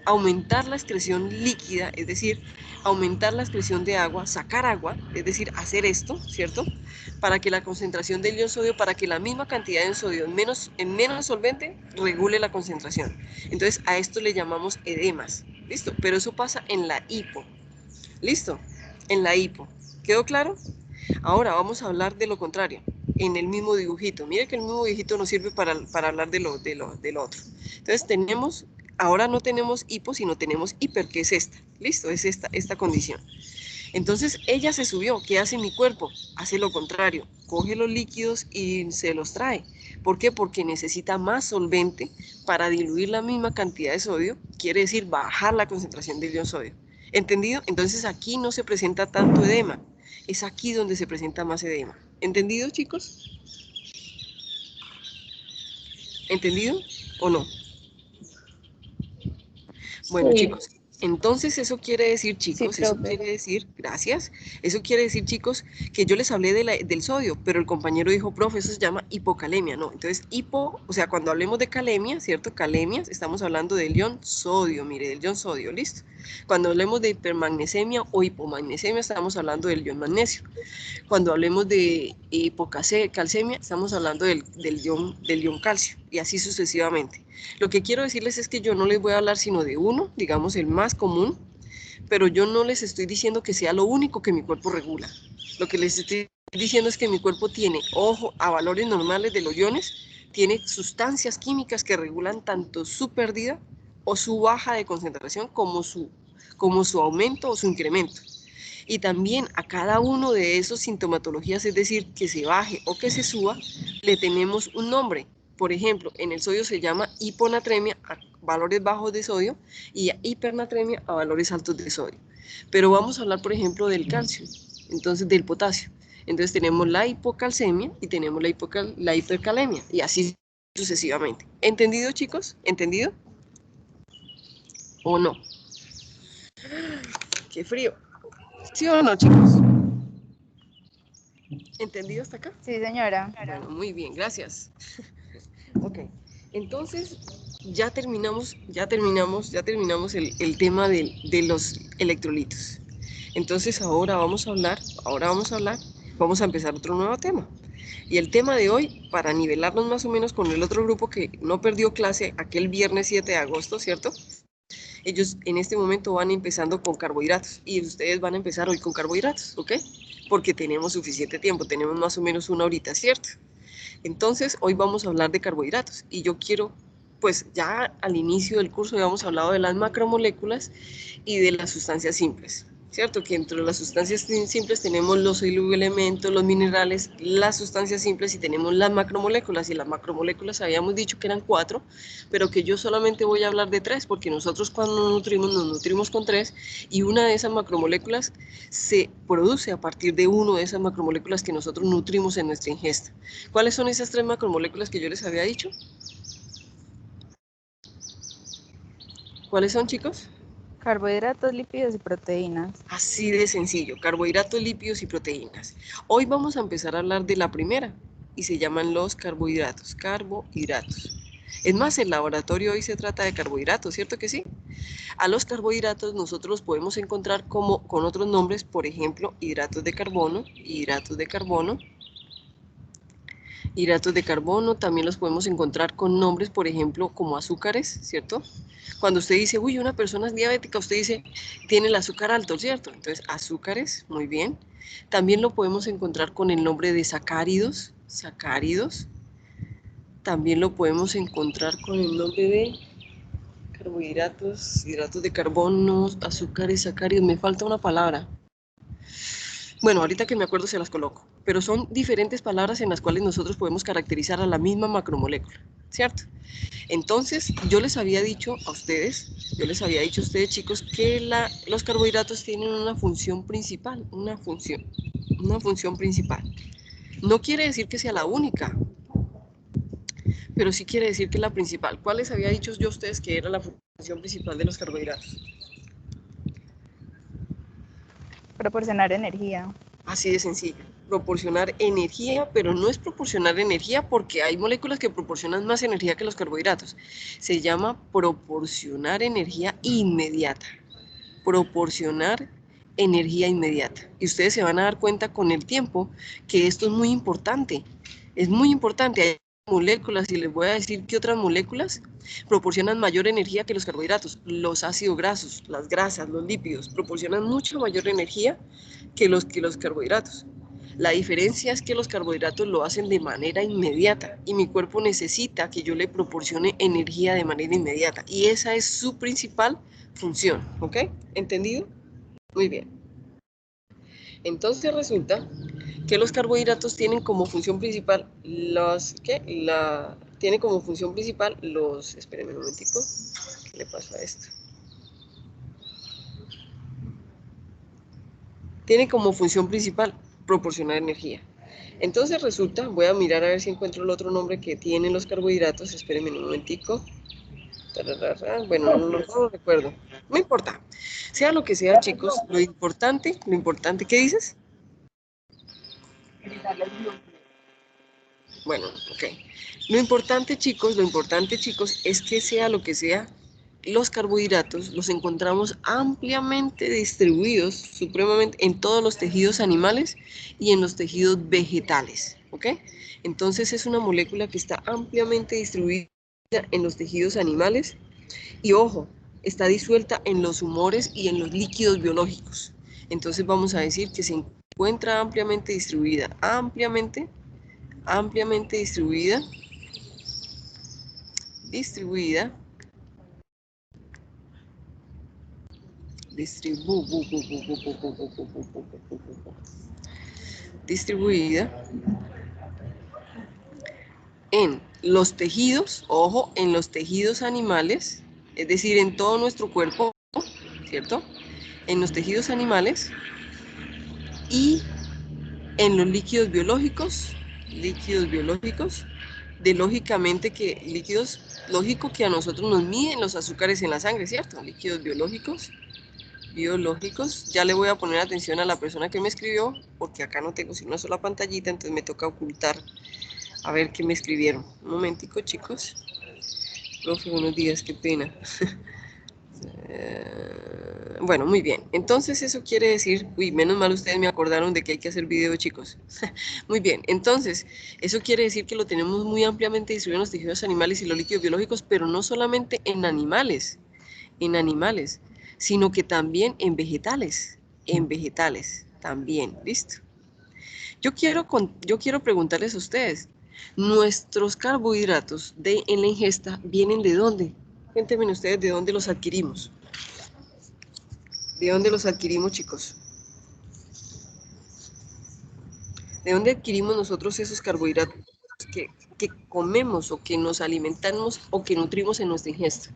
aumentar la excreción líquida, es decir, aumentar la excreción de agua, sacar agua, es decir, hacer esto, ¿cierto? Para que la concentración del ion sodio, para que la misma cantidad de sodio en menos solvente regule la concentración. Entonces a esto le llamamos edemas, ¿listo? Pero eso pasa en la hipo. ¿Listo? En la hipo. ¿Quedó claro? Ahora vamos a hablar de lo contrario, en el mismo dibujito. Mire que el mismo dibujito nos sirve para hablar de lo otro. Entonces ahora no tenemos hipo, sino tenemos hiper, que es esta. ¿Listo? Es esta condición. Entonces ella se subió. ¿Qué hace mi cuerpo? Hace lo contrario. Coge los líquidos y se los trae. ¿Por qué? Porque necesita más solvente para diluir la misma cantidad de sodio. Quiere decir bajar la concentración del ion sodio. ¿Entendido? Entonces aquí no se presenta tanto edema. Es aquí donde se presenta más edema. ¿Entendido, chicos? ¿Entendido o no? Bueno, Sí. chicos, entonces eso quiere decir, chicos, Sí, eso profe. quiere decir, gracias, eso quiere decir, chicos, que yo les hablé del sodio, pero el compañero dijo, profe, eso se llama hipocalemia, ¿no? Entonces, o sea, cuando hablemos de calemia, ¿cierto? Calemias, estamos hablando del ion sodio, mire, del ion sodio, ¿listo? Cuando hablemos de hipermagnesemia o hipomagnesemia, estamos hablando del ion magnesio. Cuando hablemos de hipocalcemia, estamos hablando del ion calcio. y así sucesivamente. Lo que quiero decirles es que yo no les voy a hablar sino de uno, digamos el más común, pero yo no les estoy diciendo que sea lo único que mi cuerpo regula. Lo que les estoy diciendo es que mi cuerpo tiene, ojo, a valores normales de los iones, tiene sustancias químicas que regulan tanto su pérdida o su baja de concentración como su aumento o su incremento. Y también a cada uno de esos sintomatologías, es decir, que se baje o que se suba, le tenemos un nombre. Por ejemplo, en el sodio se llama hiponatremia a valores bajos de sodio y hipernatremia a valores altos de sodio. Pero vamos a hablar, por ejemplo, del calcio, entonces del potasio. Entonces tenemos la hipocalcemia y tenemos la hipercalemia y así sucesivamente. ¿Entendido, chicos? ¿Entendido? ¿O no? ¡Qué frío! ¿Sí o no, chicos? ¿Entendido hasta acá? Sí, señora. Bueno, muy bien, gracias. Ok, entonces ya terminamos el tema de los electrolitos. Entonces vamos a empezar otro nuevo tema. Y el tema de hoy, para nivelarnos más o menos con el otro grupo que no perdió clase aquel viernes 7 de agosto, ¿cierto? Ellos en este momento van empezando con carbohidratos y ustedes van a empezar hoy con carbohidratos, ¿ok? Porque tenemos suficiente tiempo, tenemos más o menos una horita, ¿cierto? Entonces, hoy vamos a hablar de carbohidratos y yo quiero, pues ya al inicio del curso habíamos hablado de las macromoléculas y de las sustancias simples, ¿cierto? Que entre las sustancias simples tenemos los oligoelementos, los minerales, las sustancias simples y tenemos las macromoléculas. Y las macromoléculas habíamos dicho que eran 4, pero que yo solamente voy a hablar de 3 porque nosotros cuando nos nutrimos con 3 y una de esas macromoléculas se produce a partir de una de esas macromoléculas que nosotros nutrimos en nuestra ingesta. ¿Cuáles son esas 3 macromoléculas que yo les había dicho? ¿Cuáles son, chicos? Carbohidratos, lípidos y proteínas. Así de sencillo, carbohidratos, lípidos y proteínas. Hoy vamos a empezar a hablar de la primera y se llaman los carbohidratos. Es más, el laboratorio hoy se trata de carbohidratos, ¿cierto que sí? A los carbohidratos nosotros los podemos encontrar con otros nombres, por ejemplo, hidratos de carbono, también los podemos encontrar con nombres, por ejemplo, como azúcares, ¿cierto? Cuando usted dice, uy, una persona es diabética, usted dice, tiene el azúcar alto, ¿cierto? Entonces, azúcares, muy bien. También lo podemos encontrar con el nombre de sacáridos. También lo podemos encontrar con el nombre de carbohidratos, hidratos de carbono, azúcares, sacáridos. Me falta una palabra. Bueno, ahorita que me acuerdo se las coloco, pero son diferentes palabras en las cuales nosotros podemos caracterizar a la misma macromolécula, ¿cierto? Entonces, yo les había dicho a ustedes, chicos, que los carbohidratos tienen una función principal, una función principal. No quiere decir que sea la única, pero sí quiere decir que es la principal. ¿Cuál les había dicho yo a ustedes que era la función principal de los carbohidratos? Proporcionar energía. Así de sencillo, proporcionar energía, pero no es proporcionar energía porque hay moléculas que proporcionan más energía que los carbohidratos. Se llama proporcionar energía inmediata. Y ustedes se van a dar cuenta con el tiempo que esto es muy importante. Hay moléculas, y les voy a decir que otras moléculas proporcionan mayor energía que los carbohidratos. Los ácidos grasos, las grasas, los lípidos proporcionan mucha mayor energía que los carbohidratos. La diferencia es que los carbohidratos lo hacen de manera inmediata y mi cuerpo necesita que yo le proporcione energía de manera inmediata y esa es su principal función, ¿ok? ¿Entendido? Muy bien. Entonces resulta que los carbohidratos tienen como función principal espérenme un momentico, ¿qué le pasa a esto? Tiene como función principal proporcionar energía. Entonces resulta, voy a mirar a ver si encuentro el otro nombre que tienen los carbohidratos, espérenme un momentico. Bueno, no lo recuerdo. No importa. Sea lo que sea, chicos, lo importante, ¿qué dices? Bueno, ok. Lo importante, chicos, es que sea lo que sea, los carbohidratos los encontramos ampliamente distribuidos, supremamente, en todos los tejidos animales y en los tejidos vegetales, ¿ok? Entonces es una molécula que está ampliamente distribuida en los tejidos animales y, ojo, está disuelta en los humores y en los líquidos biológicos. Entonces vamos a decir que se encuentra ampliamente distribuida, ampliamente distribuida en los tejidos, ojo, en los tejidos animales, es decir, en todo nuestro cuerpo, ¿cierto? En los tejidos animales y en los líquidos biológicos, de lógicamente que líquidos, lógico que a nosotros nos miden los azúcares en la sangre, ¿cierto? Líquidos biológicos, ya le voy a poner atención a la persona que me escribió, porque acá no tengo sino una sola pantallita, entonces me toca ocultar a ver qué me escribieron. Un momentico, chicos. Profe, buenos días, qué pena. Bueno, muy bien. Entonces eso quiere decir, uy, menos mal ustedes me acordaron de que hay que hacer video, chicos. Muy bien, entonces eso quiere decir que lo tenemos muy ampliamente distribuido en los tejidos animales y los líquidos biológicos, pero no solamente en animales, sino que también en vegetales también, ¿listo? Yo quiero preguntarles a ustedes, ¿nuestros carbohidratos en la ingesta vienen de dónde? Cuéntenme ustedes de dónde los adquirimos. ¿De dónde los adquirimos, chicos? ¿De dónde adquirimos nosotros esos carbohidratos que comemos o que nos alimentamos o que nutrimos en nuestra ingesta?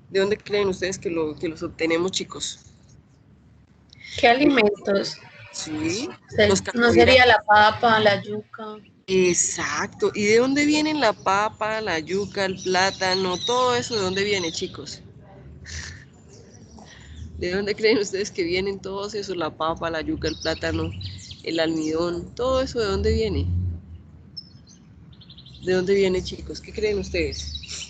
¿De dónde creen ustedes que los obtenemos, chicos? ¿Qué alimentos? Sí, ¿No carbohidratos. sería la papa, la yuca? Exacto. ¿Y de dónde vienen la papa, la yuca, el plátano? Todo eso, ¿de dónde viene, chicos? ¿De dónde creen ustedes que vienen todos esos? La papa, la yuca, el plátano, el almidón, todo eso, ¿de dónde viene? ¿De dónde viene, chicos? ¿Qué creen ustedes?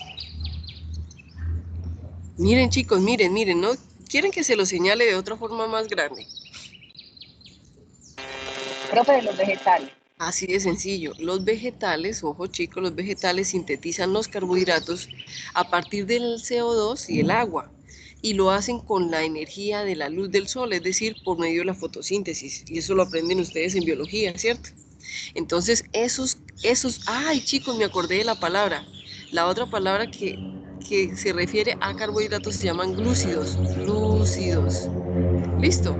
Miren, chicos, miren, ¿no? ¿Quieren que se lo señale de otra forma más grande? Profe, de los vegetales. Así de sencillo. Los vegetales, ojo chicos, los vegetales sintetizan los carbohidratos a partir del CO2 y el agua. Y lo hacen con la energía de la luz del sol, es decir, por medio de la fotosíntesis. Y eso lo aprenden ustedes en biología, ¿cierto? Entonces, ay chicos, me acordé de la palabra. La otra palabra que se refiere a carbohidratos se llaman glúcidos. Listo.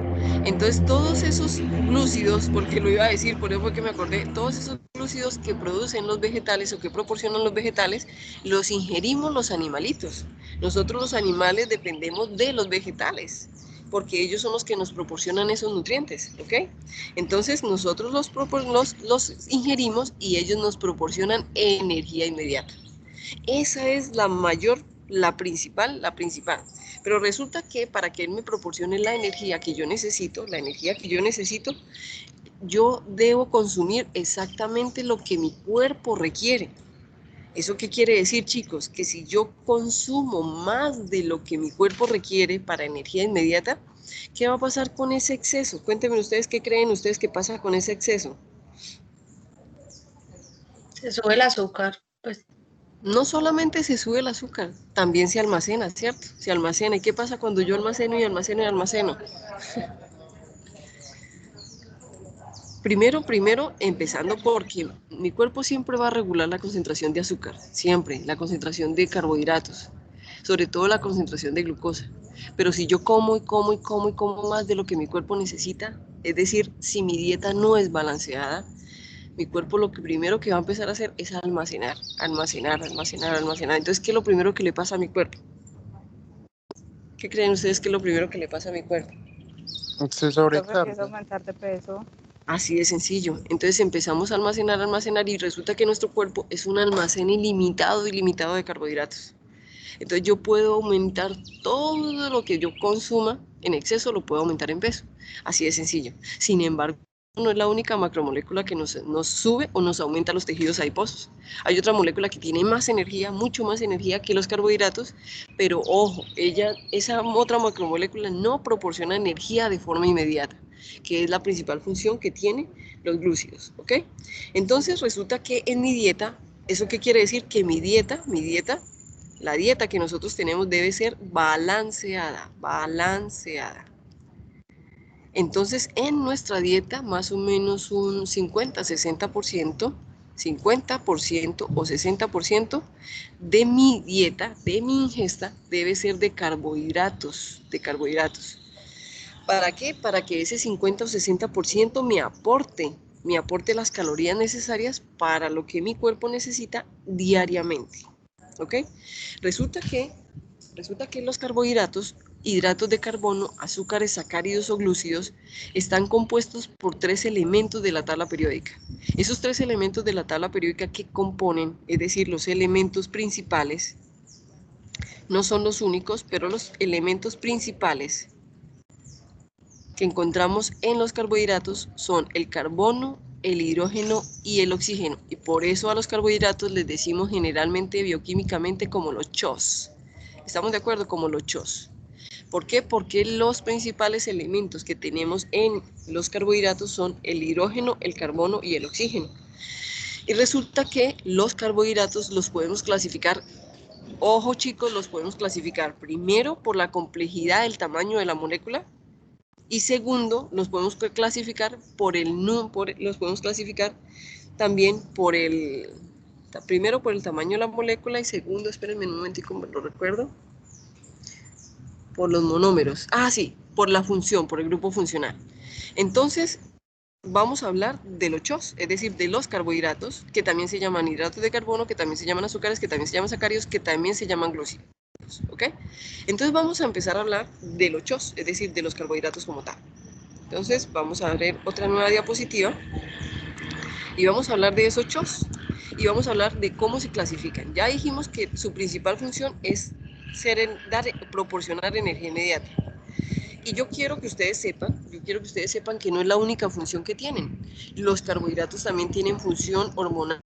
Entonces, todos esos glúcidos, porque lo iba a decir, por eso fue que me acordé, todos esos glúcidos que producen los vegetales o que proporcionan los vegetales, los ingerimos los animalitos. Nosotros los animales dependemos de los vegetales, porque ellos son los que nos proporcionan esos nutrientes, ¿ok? Entonces, nosotros los ingerimos y ellos nos proporcionan energía inmediata. Esa es la principal. Pero resulta que para que él me proporcione la energía que yo necesito, yo debo consumir exactamente lo que mi cuerpo requiere. ¿Eso qué quiere decir, chicos? Que si yo consumo más de lo que mi cuerpo requiere para energía inmediata, ¿qué va a pasar con ese exceso? Cuéntenme ustedes qué creen ustedes que pasa con ese exceso. Se sube el azúcar, pues. No solamente se sube el azúcar, también se almacena, ¿cierto? Se almacena. ¿Y qué pasa cuando yo almaceno y almaceno y almaceno? Primero, empezando porque mi cuerpo siempre va a regular la concentración de azúcar, siempre, la concentración de carbohidratos, sobre todo la concentración de glucosa. Pero si yo como más de lo que mi cuerpo necesita, es decir, si mi dieta no es balanceada, mi cuerpo lo primero que va a empezar a hacer es almacenar. Entonces, ¿qué es lo primero que le pasa a mi cuerpo? ¿Qué creen ustedes que es lo primero que le pasa a mi cuerpo? Exceso de Profe, empieza a carga. aumentar de peso. Así de sencillo. Entonces empezamos a almacenar y resulta que nuestro cuerpo es un almacén ilimitado de carbohidratos. Entonces yo puedo aumentar todo lo que yo consuma en exceso, lo puedo aumentar en peso. Así de sencillo. Sin embargo, no es la única macromolécula que nos sube o nos aumenta los tejidos adiposos. Hay otra molécula que tiene más energía, mucho más energía que los carbohidratos, pero ojo, esa otra macromolécula no proporciona energía de forma inmediata, que es la principal función que tienen los glúcidos, ¿ok? Entonces resulta que en mi dieta, ¿eso qué quiere decir? Que mi dieta, la dieta que nosotros tenemos debe ser balanceada. Entonces, en nuestra dieta, más o menos un 50-60%, 50% o 60% de mi dieta, de mi ingesta, debe ser de carbohidratos, ¿Para qué? Para que ese 50 o 60% me aporte las calorías necesarias para lo que mi cuerpo necesita diariamente, ¿ok? Resulta que los carbohidratos, hidratos de carbono, azúcares, sacáridos o glúcidos, están compuestos por 3 elementos de la tabla periódica. Esos 3 elementos de la tabla periódica que componen, es decir, los elementos principales, no son los únicos, pero los elementos principales que encontramos en los carbohidratos son el carbono, el hidrógeno y el oxígeno. Y por eso a los carbohidratos les decimos generalmente bioquímicamente como los CHOs. ¿Estamos de acuerdo? Como los CHOs. ¿Por qué? Porque los principales elementos que tenemos en los carbohidratos son el hidrógeno, el carbono y el oxígeno. Y resulta que los carbohidratos los podemos clasificar, ojo chicos, los podemos clasificar primero por la complejidad del tamaño de la molécula y segundo, los podemos clasificar también primero por el tamaño de la molécula y segundo, espérenme un momentico, me lo recuerdo, por los monómeros. Ah, sí, por la función, por el grupo funcional. Entonces, vamos a hablar de los CHOs, es decir, de los carbohidratos, que también se llaman hidratos de carbono, que también se llaman azúcares, que también se llaman sacáridos, que también se llaman glúcidos, ¿ok? Entonces vamos a empezar a hablar de los CHOs, es decir, de los carbohidratos como tal. Entonces, vamos a ver otra nueva diapositiva y vamos a hablar de esos CHOs y vamos a hablar de cómo se clasifican. Ya dijimos que su principal función es proporcionar energía inmediata. Y yo quiero que ustedes sepan que no es la única función que tienen. Los carbohidratos también tienen función hormonal,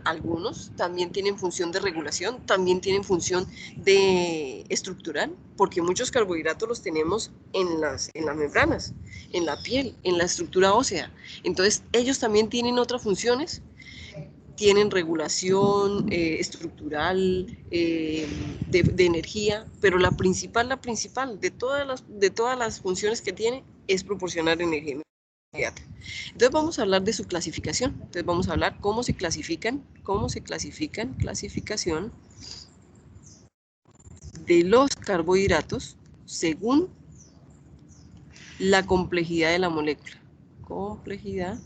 algunos también tienen función de regulación, también tienen función estructural, porque muchos carbohidratos los tenemos en las membranas, en la piel, en la estructura ósea. Entonces, ellos también tienen otras funciones. Tienen regulación estructural, de energía, pero la principal de todas las funciones que tiene es proporcionar energía inmediata. Entonces vamos a hablar de su clasificación. Entonces vamos a hablar cómo se clasifican, clasificación de los carbohidratos según la complejidad de la molécula. Complejidad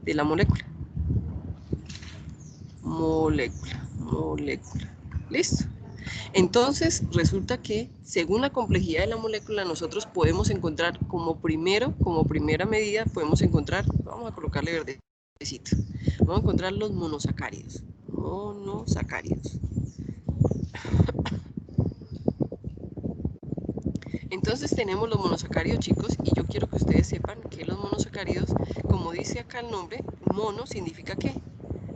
de la molécula. Molécula. ¿Listo? Entonces, resulta que según la complejidad de la molécula, nosotros podemos encontrar como primera medida, podemos encontrar, vamos a colocarle verdecito, vamos a encontrar los monosacáridos. Entonces tenemos los monosacáridos, chicos, y yo quiero que ustedes sepan que los monosacáridos, como dice acá el nombre, mono significa ¿qué?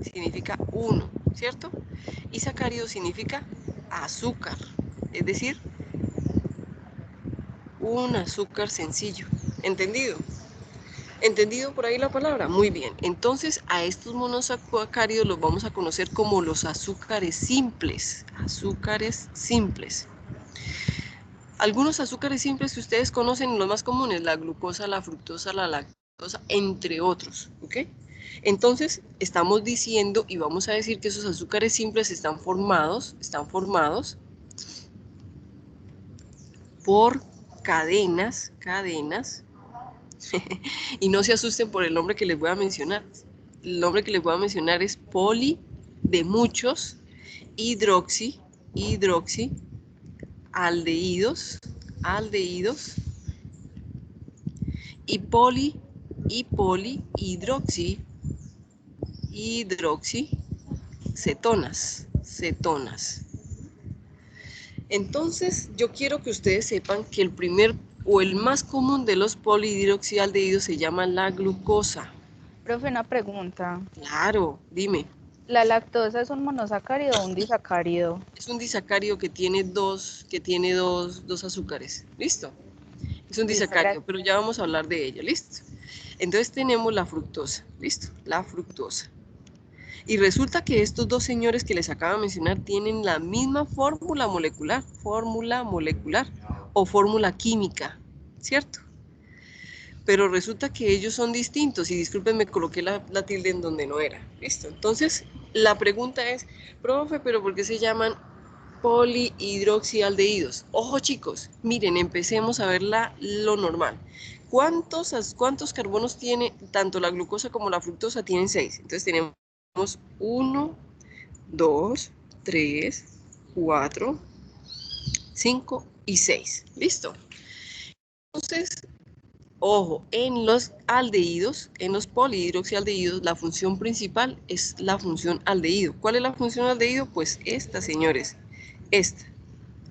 Significa uno, ¿cierto? Y sacárido significa azúcar, es decir, un azúcar sencillo. ¿Entendido? ¿Entendido por ahí la palabra? Muy bien. Entonces, a estos monosacáridos los vamos a conocer como los azúcares simples. Azúcares simples. Algunos azúcares simples que ustedes conocen, los más comunes, la glucosa, la fructosa, la lactosa, entre otros, ¿ok? Entonces, estamos diciendo y vamos a decir que esos azúcares simples están formados por cadenas, y no se asusten por el nombre que les voy a mencionar. El nombre que les voy a mencionar es poli de muchos, hidroxi, aldehídos, y hidroxicetonas. Entonces, yo quiero que ustedes sepan que el primer o el más común de los polihidroxialdehídos se llama la glucosa. Profe, una pregunta. Claro, dime. ¿La lactosa es un monosacárido o un disacárido? Es un disacárido que tiene dos azúcares. ¿Listo? Es un Listo, disacárido, gracias. pero ya vamos a hablar de ello. ¿Listo? Entonces tenemos la fructosa. ¿Listo? La fructosa. Y resulta que estos dos señores que les acabo de mencionar tienen la misma fórmula molecular o fórmula química, ¿cierto? Pero resulta que ellos son distintos y discúlpenme, coloqué la tilde en donde no era. ¿Listo? Entonces, la pregunta es, profe, ¿pero por qué se llaman polihidroxialdehídos? Ojo chicos, miren, empecemos a ver lo normal. ¿Cuántos carbonos tiene tanto la glucosa como la fructosa? Tienen 6. Entonces tenemos 1, 2, 3, 4, 5 y 6. ¿Listo? Entonces, ojo, en los aldehídos, en los polihidroxialdehídos, la función principal es la función aldehído. ¿Cuál es la función aldehído? Pues esta, señores, esta.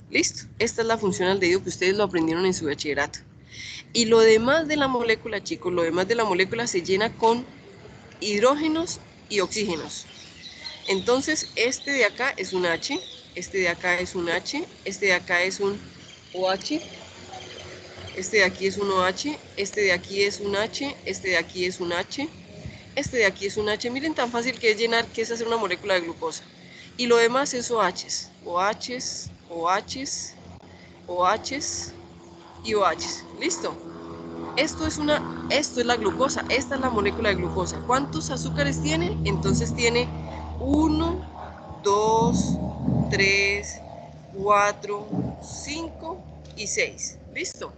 ¿Listo? Esta es la función aldehído que ustedes lo aprendieron en su bachillerato. Y lo demás de la molécula, chicos, lo demás de la molécula se llena con hidrógenos y oxígenos. Entonces, este de acá es un H, este de acá es un H, este de acá es un OH, este de aquí es un OH, este de aquí es un H, este de aquí es un H, este de aquí es un H. Miren tan fácil que es llenar, que es hacer una molécula de glucosa. Y lo demás es OHs, OHs, OHs, OHs y OHs. ¿Listo? Esto es la glucosa, esta es la molécula de glucosa. ¿Cuántos azúcares tiene? Entonces tiene 1, 2, 3, 4, 5 y 6. ¿Listo?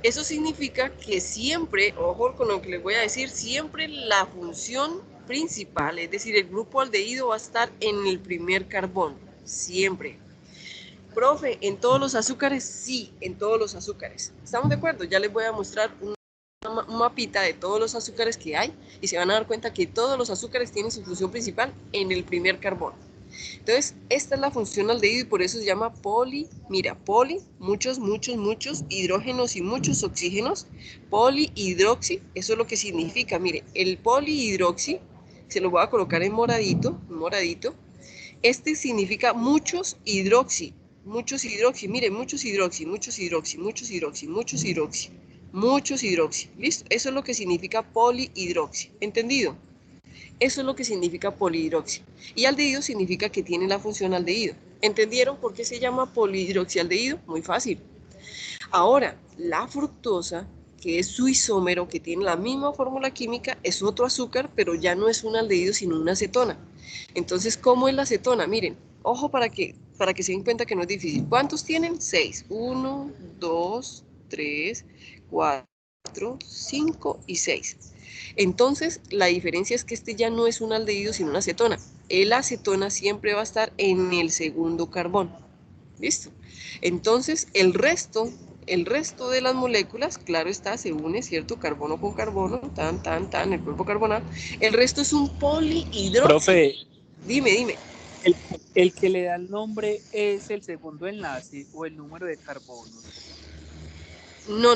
Eso significa que siempre, ojo con lo que les voy a decir, siempre la función principal, es decir, el grupo aldehído va a estar en el primer carbón, siempre. Profe, ¿en todos los azúcares? Sí, en todos los azúcares. ¿Estamos de acuerdo? Ya les voy a mostrar un mapita de todos los azúcares que hay y se van a dar cuenta que todos los azúcares tienen su función principal en el primer carbón. Entonces, esta es la función aldehído y por eso se llama poli. Mira, poli, muchos hidrógenos y muchos oxígenos. Polihidroxi, eso es lo que significa. Mire, el polihidroxi, se lo voy a colocar en moradito, Este significa muchos hidroxi, mire, muchos hidroxi, ¿listo? Eso es lo que significa polihidroxi, ¿entendido? Eso es lo que significa polihidroxi. Y aldehído significa que tiene la función aldehído. ¿Entendieron por qué se llama polihidroxialdehído? Muy fácil. Ahora, la fructosa, que es su isómero, que tiene la misma fórmula química, es otro azúcar, pero ya no es un aldehído, sino una acetona. Entonces, ¿cómo es la acetona? Miren, ojo para que se den cuenta que no es difícil. ¿Cuántos tienen? 6. 1, 2, 3, 4, 5 y 6. Entonces, la diferencia es que este ya no es un aldehído, sino una acetona. La acetona siempre va a estar en el segundo carbón. ¿Listo? Entonces, el resto de las moléculas, claro está, se une, ¿cierto? Carbono con carbono, el cuerpo carbonado. El resto es un polihidróxido. Profe, Dime. el que le da el nombre es el segundo enlace o el número de carbonos. No.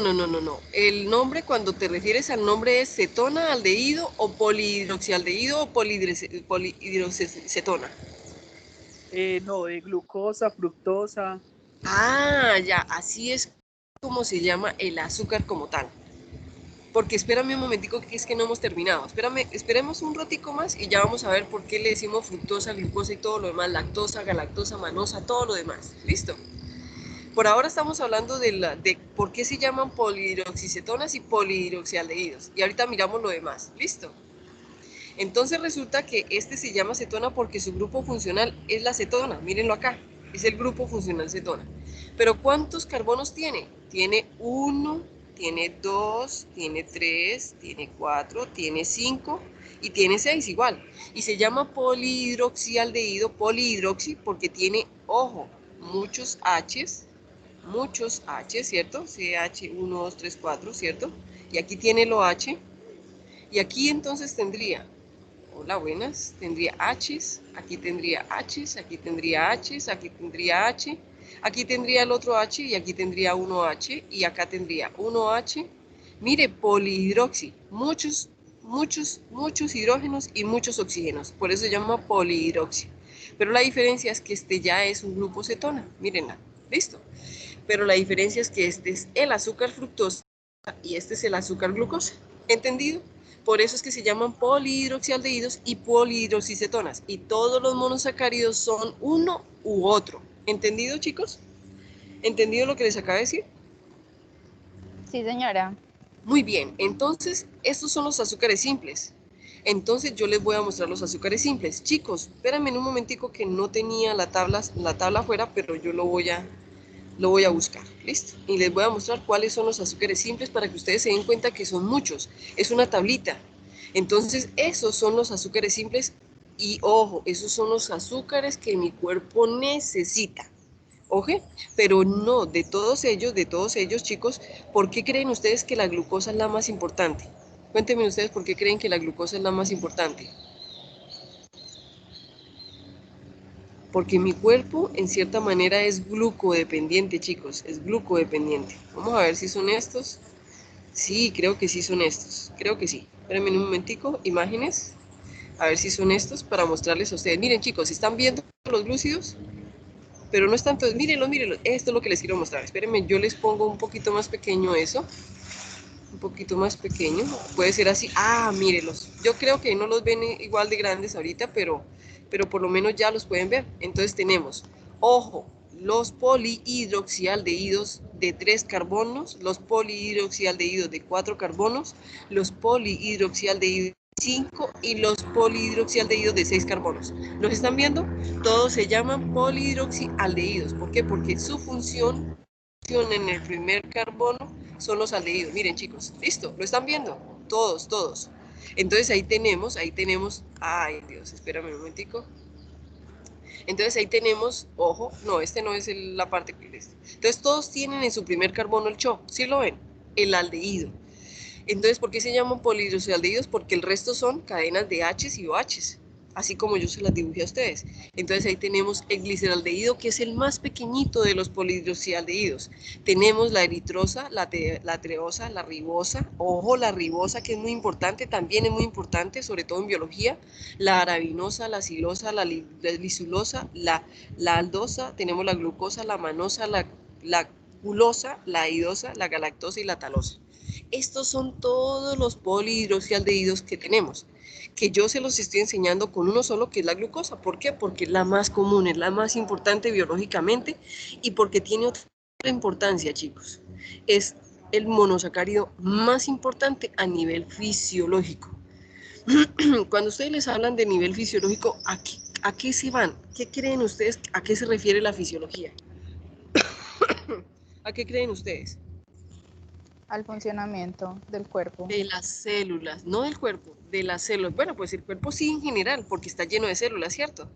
El nombre, cuando te refieres al nombre, es cetona, aldehído o polihidroxialdehído o polihidrocetona. No, de glucosa, fructosa. Ah, ya, así es como se llama el azúcar como tal. Porque espérame un momentico, que es que no hemos terminado. Esperemos un ratico más y ya vamos a ver por qué le decimos fructosa, glucosa y todo lo demás, lactosa, galactosa, manosa, todo lo demás. ¿Listo? Por ahora estamos hablando de por qué se llaman polihidroxicetonas y polihidroxialdehídos. Y ahorita miramos lo demás. ¿Listo? Entonces resulta que este se llama cetona porque su grupo funcional es la cetona. Mírenlo acá. Es el grupo funcional cetona. Pero ¿cuántos carbonos tiene? Tiene 1, tiene 2, tiene 3, tiene 4, tiene 5 y tiene 6 igual. Y se llama polihidroxialdehído, polihidroxi, porque tiene, ojo, muchos H's, ¿cierto? CH, 1, 2, 3, 4, ¿cierto? Y aquí tiene el OH. Y aquí entonces tendría, hola, buenas, tendría H's, aquí tendría H's, aquí tendría H's, aquí tendría H, Aquí tendría el otro H y aquí tendría 1H y acá tendría 1H. Mire, polihidroxi, muchos hidrógenos y muchos oxígenos, por eso se llama polihidroxi. Pero la diferencia es que este ya es un grupo cetona, mírenla, listo. Pero la diferencia es que este es el azúcar fructosa y este es el azúcar glucosa, ¿entendido? Por eso es que se llaman polihidroxialdehídos y polihidroxicetonas. Y todos los monosacáridos son uno u otro. ¿Entendido, chicos? ¿Entendido lo que les acabo de decir? Sí, señora. Muy bien, entonces estos son los azúcares simples. Entonces yo les voy a mostrar los azúcares simples. Chicos, espérenme un momentico que no tenía la tabla afuera, pero yo lo voy a buscar, ¿listo? Y les voy a mostrar cuáles son los azúcares simples para que ustedes se den cuenta que son muchos. Es una tablita. Entonces, esos son los azúcares simples y, ojo, esos son los azúcares que mi cuerpo necesita. Oje, pero no, de todos ellos, chicos, ¿por qué creen ustedes que la glucosa es la más importante? Cuéntenme ustedes por qué creen que la glucosa es la más importante. Porque mi cuerpo, en cierta manera, es glucodependiente, chicos, es glucodependiente. Vamos a ver si son estos. Sí, creo que sí son estos, creo que sí. Espérenme un momentico, imágenes, a ver si son estos para mostrarles a ustedes. Miren, chicos, ¿están viendo los glúcidos? Pero no están todos, mírenlo, esto es lo que les quiero mostrar. Espérenme, yo les pongo un poquito más pequeño eso. Un poquito más pequeño, puede ser así. Ah, mírenlos. Yo creo que no los ven igual de grandes ahorita, pero por lo menos ya los pueden ver. Entonces tenemos, ojo, los polihidroxialdehídos de 3 carbonos, los polihidroxialdehídos de 4 carbonos, los polihidroxialdehídos de 5 y los polihidroxialdehídos de 6 carbonos. ¿Los están viendo? Todos se llaman polihidroxialdehídos. ¿Por qué? Porque su función en el primer carbono son los aldehídos. Miren, chicos, listo, ¿lo están viendo? Todos. Entonces ahí tenemos, ay Dios, espérame un momentico. Entonces ahí tenemos, ojo, no, este no es la parte que les. Entonces todos tienen en su primer carbono el CHO, ¿sí lo ven? El aldehído. Entonces, ¿por qué se llaman polihidroxialdehídos? Porque el resto son cadenas de H's y OH's, así como yo se las dibujé a ustedes. Entonces ahí tenemos el gliceraldehído, que es el más pequeñito de los polihidroxialdehídos. Tenemos la eritrosa, la treosa, la ribosa. Ojo, la ribosa, que es muy importante, también es muy importante, sobre todo en biología. La arabinosa, la silosa, la lisulosa, la aldosa. Tenemos la glucosa, la manosa, la culosa, la idosa, la galactosa y la talosa. Estos son todos los polihidroxialdehídos que tenemos, que yo se los estoy enseñando con uno solo, que es la glucosa. ¿Por qué? Porque es la más común, es la más importante biológicamente y porque tiene otra importancia, chicos. Es el monosacárido más importante a nivel fisiológico. Cuando ustedes les hablan de nivel fisiológico, ¿a qué se van? ¿Qué creen ustedes? ¿A qué se refiere la fisiología? ¿A qué creen ustedes? Al funcionamiento del cuerpo. De las células, no del cuerpo, de las células. Bueno, pues el cuerpo sí en general, porque está lleno de células, ¿cierto?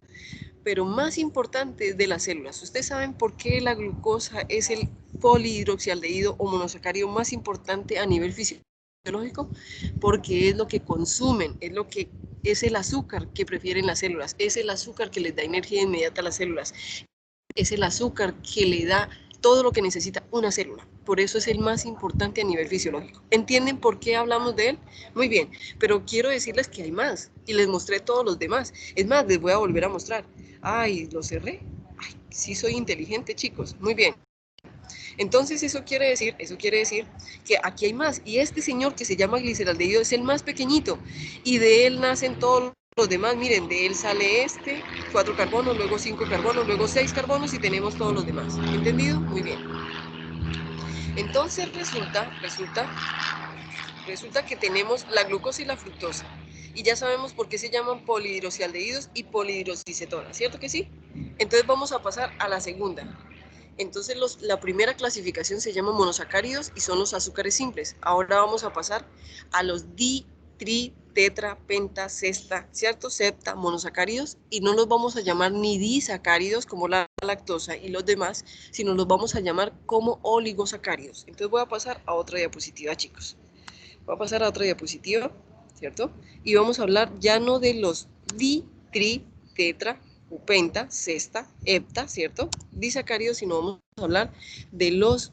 Pero más importante de las células. ¿Ustedes saben por qué la glucosa es el polihidroxialdehído o monosacárido más importante a nivel fisiológico? Porque es lo que consumen, es el azúcar que prefieren las células, es el azúcar que les da energía inmediata a las células, es el azúcar que le da todo lo que necesita una célula. Por eso es el más importante a nivel fisiológico. ¿Entienden por qué hablamos de él? Muy bien, pero quiero decirles que hay más y les mostré todos los demás. Es más, les voy a volver a mostrar. Ay, lo cerré. Ay, sí soy inteligente, chicos. Muy bien. Entonces eso quiere decir que aquí hay más. Y este señor que se llama gliceraldehído es el más pequeñito y de él nacen todos los demás. Miren, de él sale 4 carbonos, luego 5 carbonos, luego 6 carbonos y tenemos todos los demás. ¿Entendido? Muy bien. Entonces resulta que tenemos la glucosa y la fructosa. Y ya sabemos por qué se llaman polihidroxialdehídos y polihidroxicetonas, ¿cierto que sí? Entonces vamos a pasar a la segunda. Entonces la primera clasificación se llama monosacáridos y son los azúcares simples. Ahora vamos a pasar a los di, tri, tetra, penta, sexta, ¿cierto? Septa, monosacáridos, y no los vamos a llamar ni disacáridos como la lactosa y los demás, sino los vamos a llamar como oligosacáridos. Entonces voy a pasar a otra diapositiva, chicos. Voy a pasar a otra diapositiva, ¿cierto? Y vamos a hablar ya no de los di, tri, tetra, penta, sexta, hepta, ¿cierto? Disacáridos, sino vamos a hablar de los,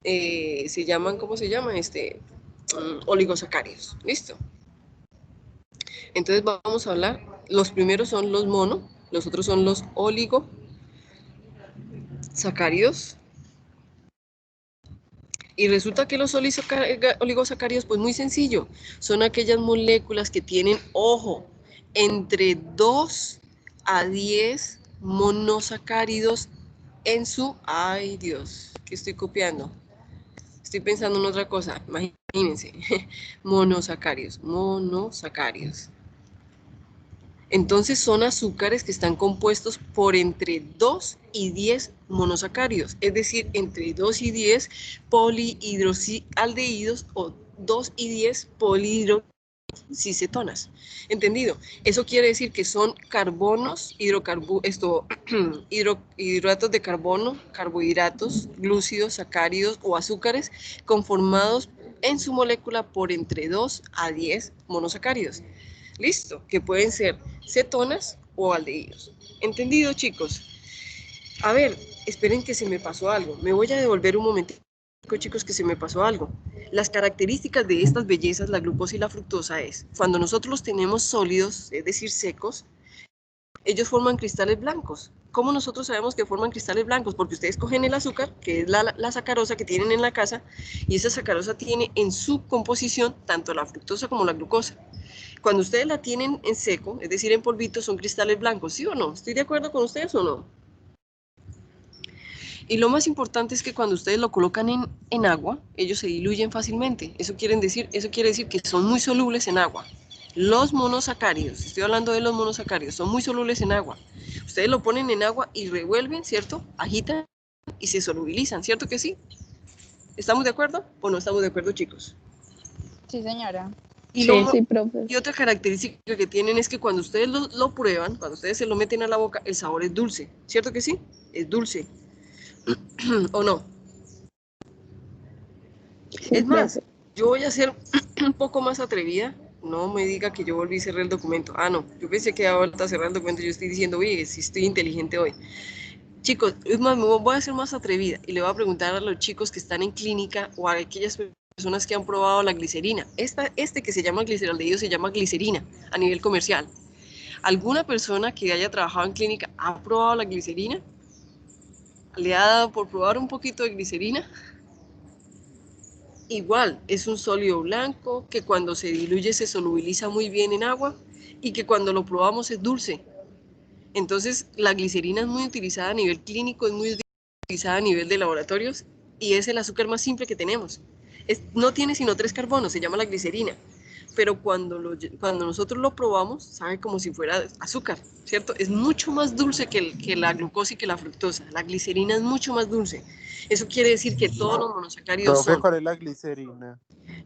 se llaman, ¿cómo se llama? Oligosacáridos, ¿listo? Entonces vamos a hablar, los primeros son los mono, los otros son los oligosacáridos. Y resulta que los oligosacáridos, pues muy sencillo, son aquellas moléculas que tienen, ojo, entre 2 a 10 monosacáridos en su... Ay, Dios, ¿qué estoy copiando? Estoy pensando en otra cosa, imagínense, monosacáridos. Entonces son azúcares que están compuestos por entre 2 y 10 monosacáridos, es decir, entre 2 y 10 polihidroxialdehídos o 2 y 10 polihidroxicetonas. ¿Entendido? Eso quiere decir que son carbonos, hidratos de carbono, carbohidratos, glúcidos, sacáridos o azúcares conformados en su molécula por entre 2 a 10 monosacáridos. Listo, que pueden ser cetonas o aldehídos. ¿Entendido, chicos? A ver, esperen que se me pasó algo. Me voy a devolver un momentico, chicos, que se me pasó algo. Las características de estas bellezas, la glucosa y la fructosa, es cuando nosotros los tenemos sólidos, es decir, secos, ellos forman cristales blancos. ¿Cómo nosotros sabemos que forman cristales blancos? Porque ustedes cogen el azúcar, que es la sacarosa que tienen en la casa, y esa sacarosa tiene en su composición tanto la fructosa como la glucosa. Cuando ustedes la tienen en seco, es decir, en polvito, son cristales blancos, ¿sí o no? ¿Estoy de acuerdo con ustedes o no? Y lo más importante es que cuando ustedes lo colocan en agua, ellos se diluyen fácilmente. Eso quiere decir que son muy solubles en agua. Los monosacáridos, estoy hablando de los monosacáridos, son muy solubles en agua. Ustedes lo ponen en agua y revuelven, ¿cierto? Agitan y se solubilizan, ¿cierto que sí? ¿Estamos de acuerdo o no estamos de acuerdo, chicos? Sí, señora. Y, Sí, profe. y otra característica que tienen es que cuando ustedes lo prueban, cuando ustedes se lo meten a la boca, el sabor es dulce, ¿cierto que sí? Es dulce. ¿O no? Sí, Es más, profe. yo voy a ser un poco más atrevida. No me diga que yo volví a cerrar el documento. Ah, no, yo pensé que había vuelto a cerrar el documento. Yo estoy diciendo, oye, si estoy inteligente hoy. Chicos, es más, me voy a ser más atrevida y le voy a preguntar a los chicos que están en clínica o a aquellas personas que han probado la glicerina. Este que se llama gliceraldehído se llama glicerina a nivel comercial. ¿Alguna persona que haya trabajado en clínica ha probado la glicerina? ¿Le ha dado por probar un poquito de glicerina? Igual, es un sólido blanco que cuando se diluye se solubiliza muy bien en agua y que cuando lo probamos es dulce. Entonces, la glicerina es muy utilizada a nivel clínico, es muy utilizada a nivel de laboratorios y es el azúcar más simple que tenemos. No tiene sino 3 carbonos, se llama la glicerina. Pero cuando nosotros lo probamos, sabe como si fuera azúcar, ¿cierto? Es mucho más dulce que la glucosa y que la fructosa. La glicerina es mucho más dulce. Eso quiere decir que todos los monosacáridos Profe, son. ¿cuál es la glicerina?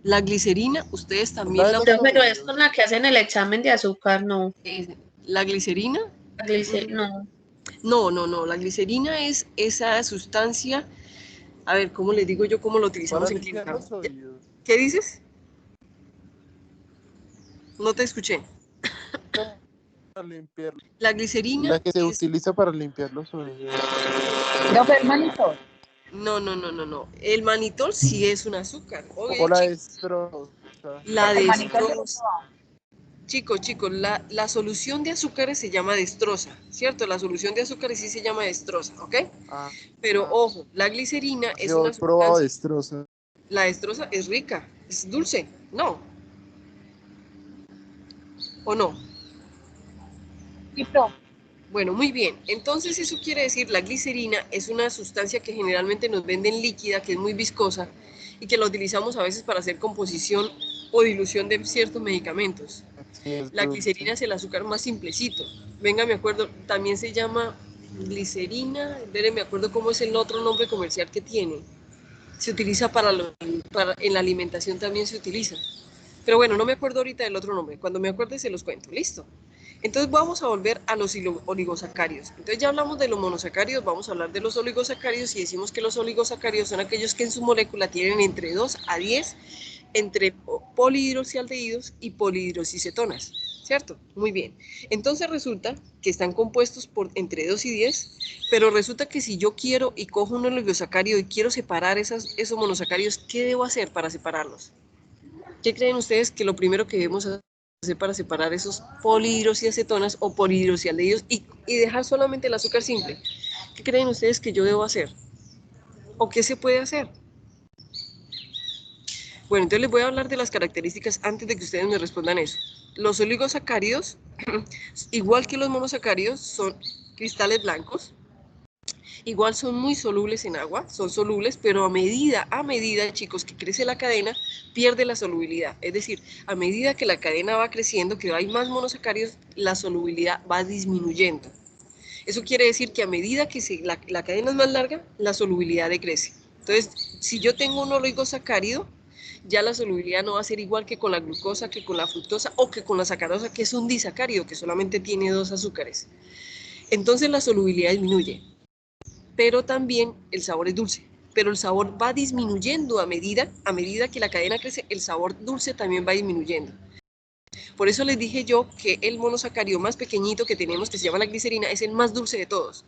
La glicerina, ustedes también la Pero es con la que hacen el examen de azúcar, no. La glicerina. No. No. La glicerina es esa sustancia. A ver, ¿cómo les digo yo cómo lo utilizamos Para en limpiar clínica? los oídos. ¿Qué dices? No te escuché. Para limpiar. La glicerina La que se es... utiliza para limpiar los oídos. Profe, el manito. No. El manitol sí es un azúcar. Oye, O la chicos, destroza. la El manito es destroza. Chicos, la solución de azúcares se llama destroza, ¿cierto? La solución de azúcares sí se llama destroza, ¿ok? Pero ojo, la glicerina es Yo una he probado sustancia. destroza. La destroza es rica, es dulce, ¿no? ¿O no? Sí, profe. Bueno, muy bien. Entonces eso quiere decir, la glicerina es una sustancia que generalmente nos venden líquida, que es muy viscosa y que la utilizamos a veces para hacer composición o dilución de ciertos medicamentos. Sí, es La dulce. glicerina es el azúcar más simplecito. Venga, me acuerdo, también se llama glicerina, me acuerdo cómo es el otro nombre comercial que tiene. Se utiliza en la alimentación también se utiliza. Pero bueno, no me acuerdo ahorita del otro nombre. Cuando me acuerde se los cuento. ¿Listo? Entonces vamos a volver a los oligosacáridos. Entonces ya hablamos de los monosacáridos, vamos a hablar de los oligosacáridos y decimos que los oligosacáridos son aquellos que en su molécula tienen entre 2 a 10 entre polihidroxialdehídos y polihidroxicetonas. ¿cierto? Muy bien. Entonces resulta que están compuestos por entre 2 y 10, pero resulta que si yo quiero y cojo un oligosacárido y quiero separar esos monosacáridos, ¿qué debo hacer para separarlos? ¿Qué creen ustedes que lo primero que debemos hacer para separar esos polihidroxiacetonas o polihidroxialdehídos y dejar solamente el azúcar simple? ¿Qué creen ustedes que yo debo hacer? ¿O qué se puede hacer? Bueno, entonces les voy a hablar de las características antes de que ustedes me respondan eso. Los oligosacáridos, igual que los monosacáridos, son cristales blancos. Igual son muy solubles en agua, son solubles, pero a medida, chicos, que crece la cadena, pierde la solubilidad. Es decir, a medida que la cadena va creciendo, que hay más monosacáridos, la solubilidad va disminuyendo. Eso quiere decir que a medida que la cadena es más larga, la solubilidad decrece. Entonces, si yo tengo un oligosacárido, ya la solubilidad no va a ser igual que con la glucosa, que con la fructosa o que con la sacarosa, que es un disacárido, que solamente tiene 2 azúcares. Entonces la solubilidad disminuye, pero también el sabor es dulce. Pero el sabor va disminuyendo a medida que la cadena crece, el sabor dulce también va disminuyendo. Por eso les dije yo que el monosacárido más pequeñito que tenemos, que se llama la glicerina, es el más dulce de todos.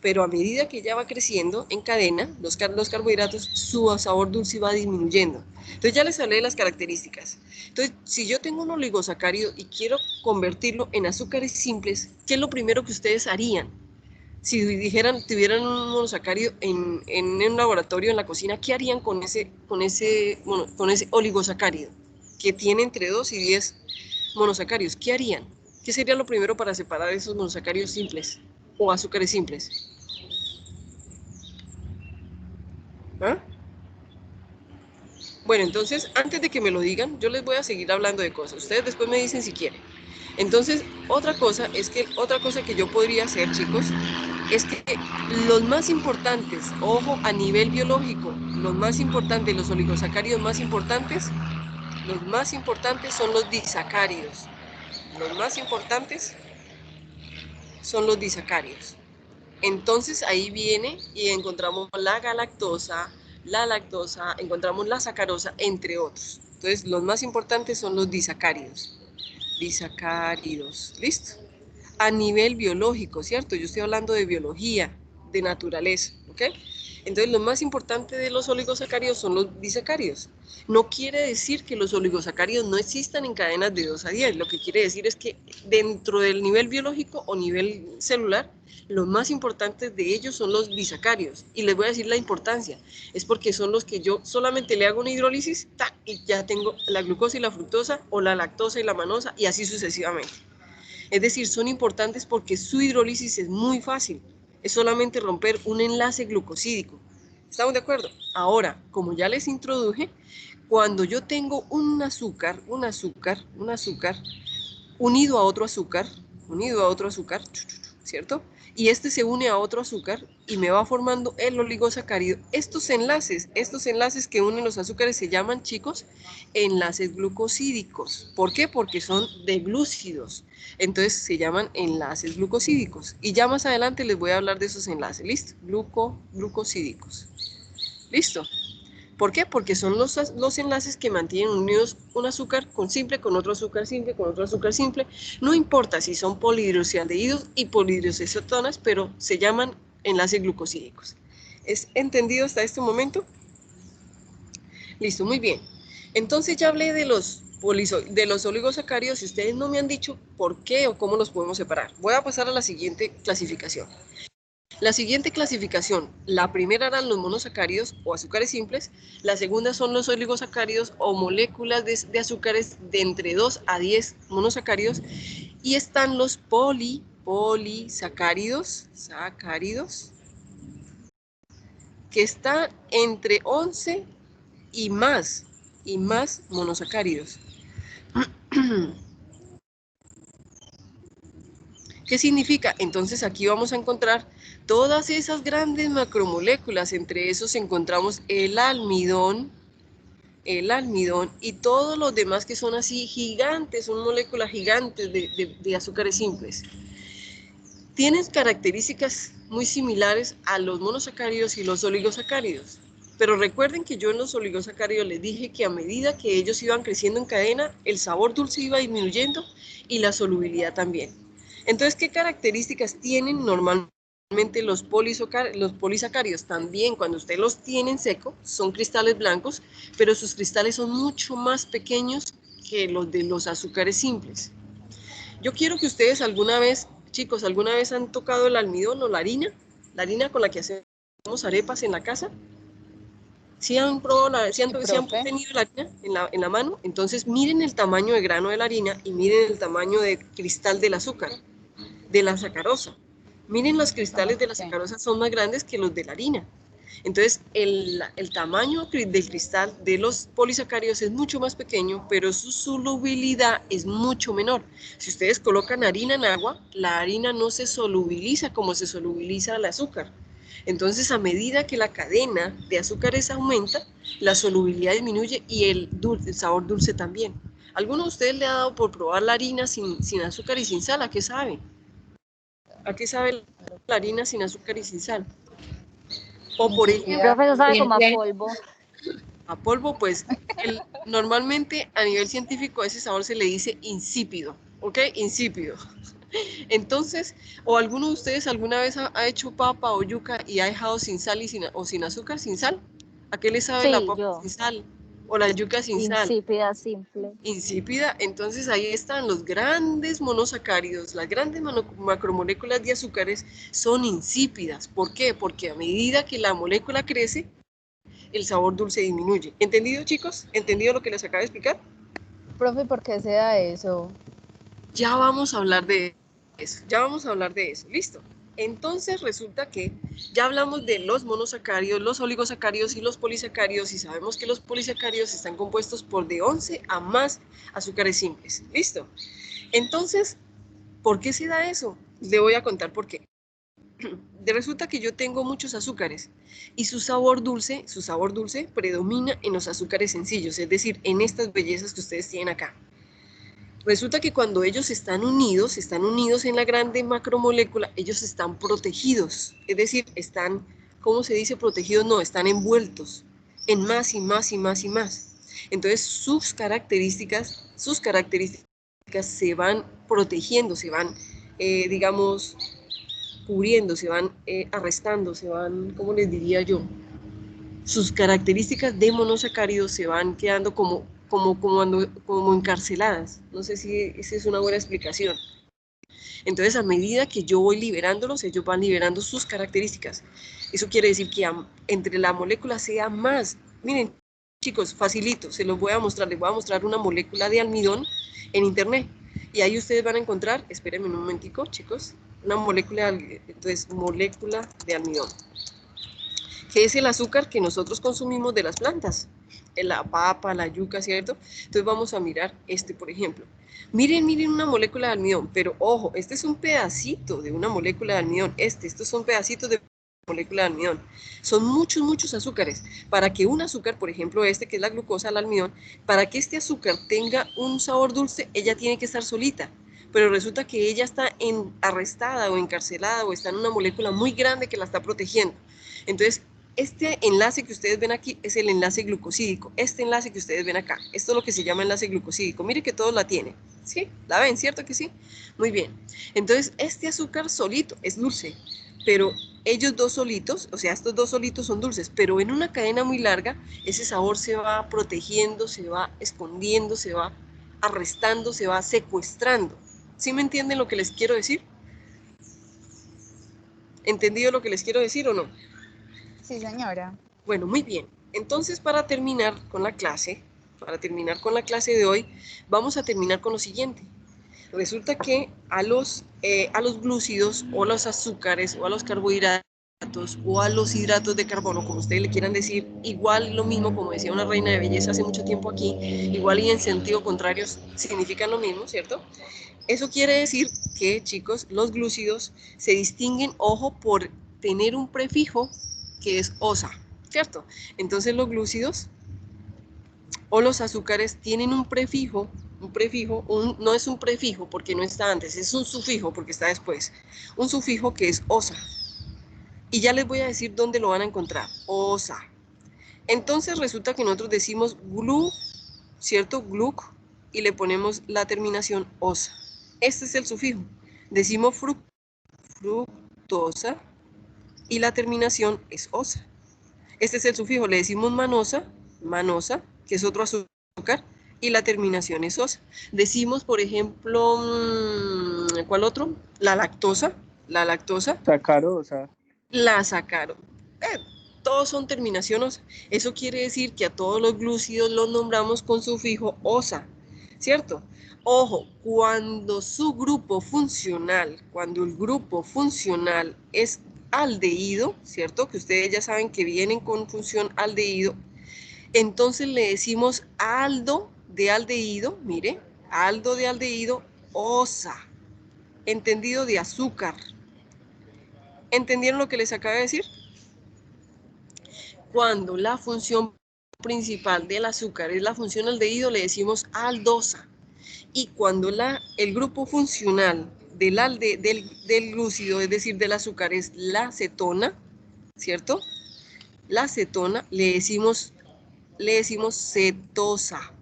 Pero a medida que ya va creciendo en cadena, los carbohidratos, su sabor dulce va disminuyendo. Entonces ya les hablé de las características. Entonces, si yo tengo un oligosacárido y quiero convertirlo en azúcares simples, ¿qué es lo primero que ustedes harían? Si tuvieran un monosacárido en un laboratorio, en la cocina, ¿qué harían con ese oligosacárido que tiene entre 2 y 10 monosacáridos? ¿Qué harían? ¿Qué sería lo primero para separar esos monosacáridos simples o azúcares simples? ¿Ah? Bueno, entonces, antes de que me lo digan, yo les voy a seguir hablando de cosas. Ustedes después me dicen si quieren. Entonces, otra cosa que yo podría hacer, chicos, es que los más importantes, ojo, a nivel biológico, los oligosacáridos más importantes son los disacáridos. Los más importantes son los disacáridos. Entonces ahí viene y encontramos la galactosa, la lactosa, encontramos la sacarosa, entre otros. Entonces los más importantes son los disacáridos. Disacáridos, ¿listo? A nivel biológico, ¿cierto? Yo estoy hablando de biología, de naturaleza, ¿ok? Entonces, lo más importante de los oligosacáridos son los disacáridos. No quiere decir que los oligosacáridos no existan en cadenas de 2 a 10. Lo que quiere decir es que dentro del nivel biológico o nivel celular, los más importantes de ellos son los disacáridos. Y les voy a decir la importancia. Es porque son los que yo solamente le hago una hidrólisis y ya tengo la glucosa y la fructosa, o la lactosa y la manosa, y así sucesivamente. Es decir, son importantes porque su hidrólisis es muy fácil. Es solamente romper un enlace glucosídico. ¿Estamos de acuerdo? Ahora, como ya les introduje, cuando yo tengo un azúcar unido a otro azúcar, ¿cierto? Y este se une a otro azúcar y me va formando el oligosacárido. Estos enlaces que unen los azúcares se llaman, chicos, enlaces glucosídicos. ¿Por qué? Porque son deglúcidos. Entonces se llaman enlaces glucosídicos. Y ya más adelante les voy a hablar de esos enlaces. ¿Listo? Glucosídicos. ¿Listo? ¿Por qué? Porque son los enlaces que mantienen unidos un azúcar simple con otro azúcar simple, con otro azúcar simple. No importa si son polihidroxialdehídos y polihidroxiacetonas, pero se llaman enlaces glucosídicos. ¿Es entendido hasta este momento? Listo, muy bien. Entonces ya hablé de los oligosacáridos y ustedes no me han dicho por qué o cómo los podemos separar. Voy a pasar a la siguiente clasificación. La siguiente clasificación, la primera eran los monosacáridos o azúcares simples, la segunda son los oligosacáridos o moléculas de azúcares de entre 2 a 10 monosacáridos, y están los polisacáridos, que están entre 11 y más monosacáridos. ¿Qué significa? Entonces aquí vamos a encontrar todas esas grandes macromoléculas. Entre esos encontramos el almidón y todos los demás que son así gigantes, son moléculas gigantes de azúcares simples. Tienen características muy similares a los monosacáridos y los oligosacáridos. Pero recuerden que yo en los oligosacáridos les dije que a medida que ellos iban creciendo en cadena, el sabor dulce iba disminuyendo y la solubilidad también. Entonces, ¿qué características tienen normalmente los polisacáridos? También cuando usted los tiene en seco, son cristales blancos, pero sus cristales son mucho más pequeños que los de los azúcares simples. Yo quiero que ustedes alguna vez, chicos, ¿alguna vez han tocado el almidón o la harina con la que hacemos arepas en la casa? Si han probado si han tenido la harina en la mano, entonces miren el tamaño de grano de la harina y miren el tamaño de cristal del azúcar, de la sacarosa. Miren, los cristales de la sacarosa son más grandes que los de la harina. Entonces, el tamaño del cristal de los polisacáridos es mucho más pequeño, pero su solubilidad es mucho menor. Si ustedes colocan harina en agua, la harina no se solubiliza como se solubiliza el azúcar. Entonces, a medida que la cadena de azúcares aumenta, la solubilidad disminuye y el sabor dulce también. ¿Alguno de ustedes le ha dado por probar la harina sin azúcar y sin sal? ¿A qué sabe? ¿A qué sabe la harina sin azúcar y sin sal? O por ejemplo... Profe, eso sabe como a Bien. polvo. A polvo, pues normalmente a nivel científico a ese sabor se le dice insípido, ¿ok? Insípido. Entonces, o alguno de ustedes alguna vez ha hecho papa o yuca y ha dejado sin sal o sin azúcar, sin sal. ¿A qué le sabe Sí, la papa yo. sin sal? O la yuca sin sal. Insípida, simple. Insípida. Entonces ahí están los grandes monosacáridos, las grandes macromoléculas de azúcares son insípidas. ¿Por qué? Porque a medida que la molécula crece, el sabor dulce disminuye. ¿Entendido, chicos? ¿Entendido lo que les acabo de explicar? Profe, ¿por qué se da eso? Ya vamos a hablar de eso, listo. Entonces resulta que ya hablamos de los monosacáridos, los oligosacáridos y los polisacáridos, y sabemos que los polisacáridos están compuestos por de 11 a más azúcares simples, listo. Entonces, ¿por qué se da eso? Le voy a contar por qué. Resulta que yo tengo muchos azúcares y su sabor dulce predomina en los azúcares sencillos, es decir, en estas bellezas que ustedes tienen acá. Resulta que cuando ellos están unidos en la grande macromolécula, ellos están protegidos, es decir, están, ¿cómo se dice protegidos? No, están envueltos en más y más y más y más. Entonces sus características se van protegiendo, se van, digamos, cubriendo, se van arrestando, se van, ¿cómo les diría yo? Sus características de monosacáridos se van quedando como encarceladas. No sé si esa es una buena explicación. Entonces, a medida que yo voy liberándolos, ellos van liberando sus características. Eso quiere decir que entre la molécula sea más. Miren, chicos, facilito, se los voy a mostrar. Les voy a mostrar una molécula de almidón en internet. Y ahí ustedes van a encontrar, espérenme un momentico, chicos, una molécula de almidón, que es el azúcar que nosotros consumimos de las plantas, la papa, la yuca, ¿cierto? Entonces vamos a mirar por ejemplo. Miren una molécula de almidón, pero ojo, este es un pedacito de una molécula de almidón, estos son pedacitos de molécula de almidón. Son muchos azúcares. Para que un azúcar, por ejemplo que es la glucosa, el almidón, para que este azúcar tenga un sabor dulce, ella tiene que estar solita. Pero resulta que ella está arrestada o encarcelada o está en una molécula muy grande que la está protegiendo. Entonces, este enlace que ustedes ven aquí es el enlace glucosídico. Este enlace que ustedes ven acá, esto es lo que se llama enlace glucosídico. Mire que todos la tienen, ¿sí? ¿La ven, cierto que sí? Muy bien. Entonces, este azúcar solito es dulce, pero ellos dos solitos, o sea, estos dos solitos son dulces, pero en una cadena muy larga, ese sabor se va protegiendo, se va escondiendo, se va arrestando, se va secuestrando. ¿Sí me entienden lo que les quiero decir? ¿Entendido lo que les quiero decir o no? Sí, señora. Bueno, muy bien. Entonces, para terminar con la clase de hoy, vamos a terminar con lo siguiente. Resulta que a los glúcidos o los azúcares o a los carbohidratos o a los hidratos de carbono, como ustedes le quieran decir, igual lo mismo, como decía una reina de belleza hace mucho tiempo aquí, igual y en sentido contrario significan lo mismo, ¿cierto? Eso quiere decir que, chicos, los glúcidos se distinguen, ojo, por tener un prefijo que es osa, ¿cierto? Entonces los glúcidos o los azúcares tienen un prefijo, no es un prefijo porque no está antes, es un sufijo porque está después, un sufijo que es osa. Y ya les voy a decir dónde lo van a encontrar, osa. Entonces resulta que nosotros decimos glu, ¿cierto? Gluc, y le ponemos la terminación osa. Este es el sufijo. Decimos fructosa y la terminación es osa. Este es el sufijo. Le decimos manosa, que es otro azúcar, y la terminación es osa. Decimos, por ejemplo, ¿cuál otro? La lactosa. Sacarosa. La sacaron. Todos son terminación osa. Eso quiere decir que a todos los glúcidos los nombramos con sufijo osa, ¿cierto? Ojo, cuando el grupo funcional es aldehído, ¿cierto? Que ustedes ya saben que vienen con función aldehído, entonces le decimos aldo de aldehído, mire, aldo de aldehído, osa, entendido de azúcar. ¿Entendieron lo que les acabo de decir? Cuando la función principal del azúcar es la función aldehído, le decimos aldosa. Y cuando el grupo funcional del glúcido, es decir, del azúcar, es la cetona, ¿cierto? La cetona le decimos cetosa.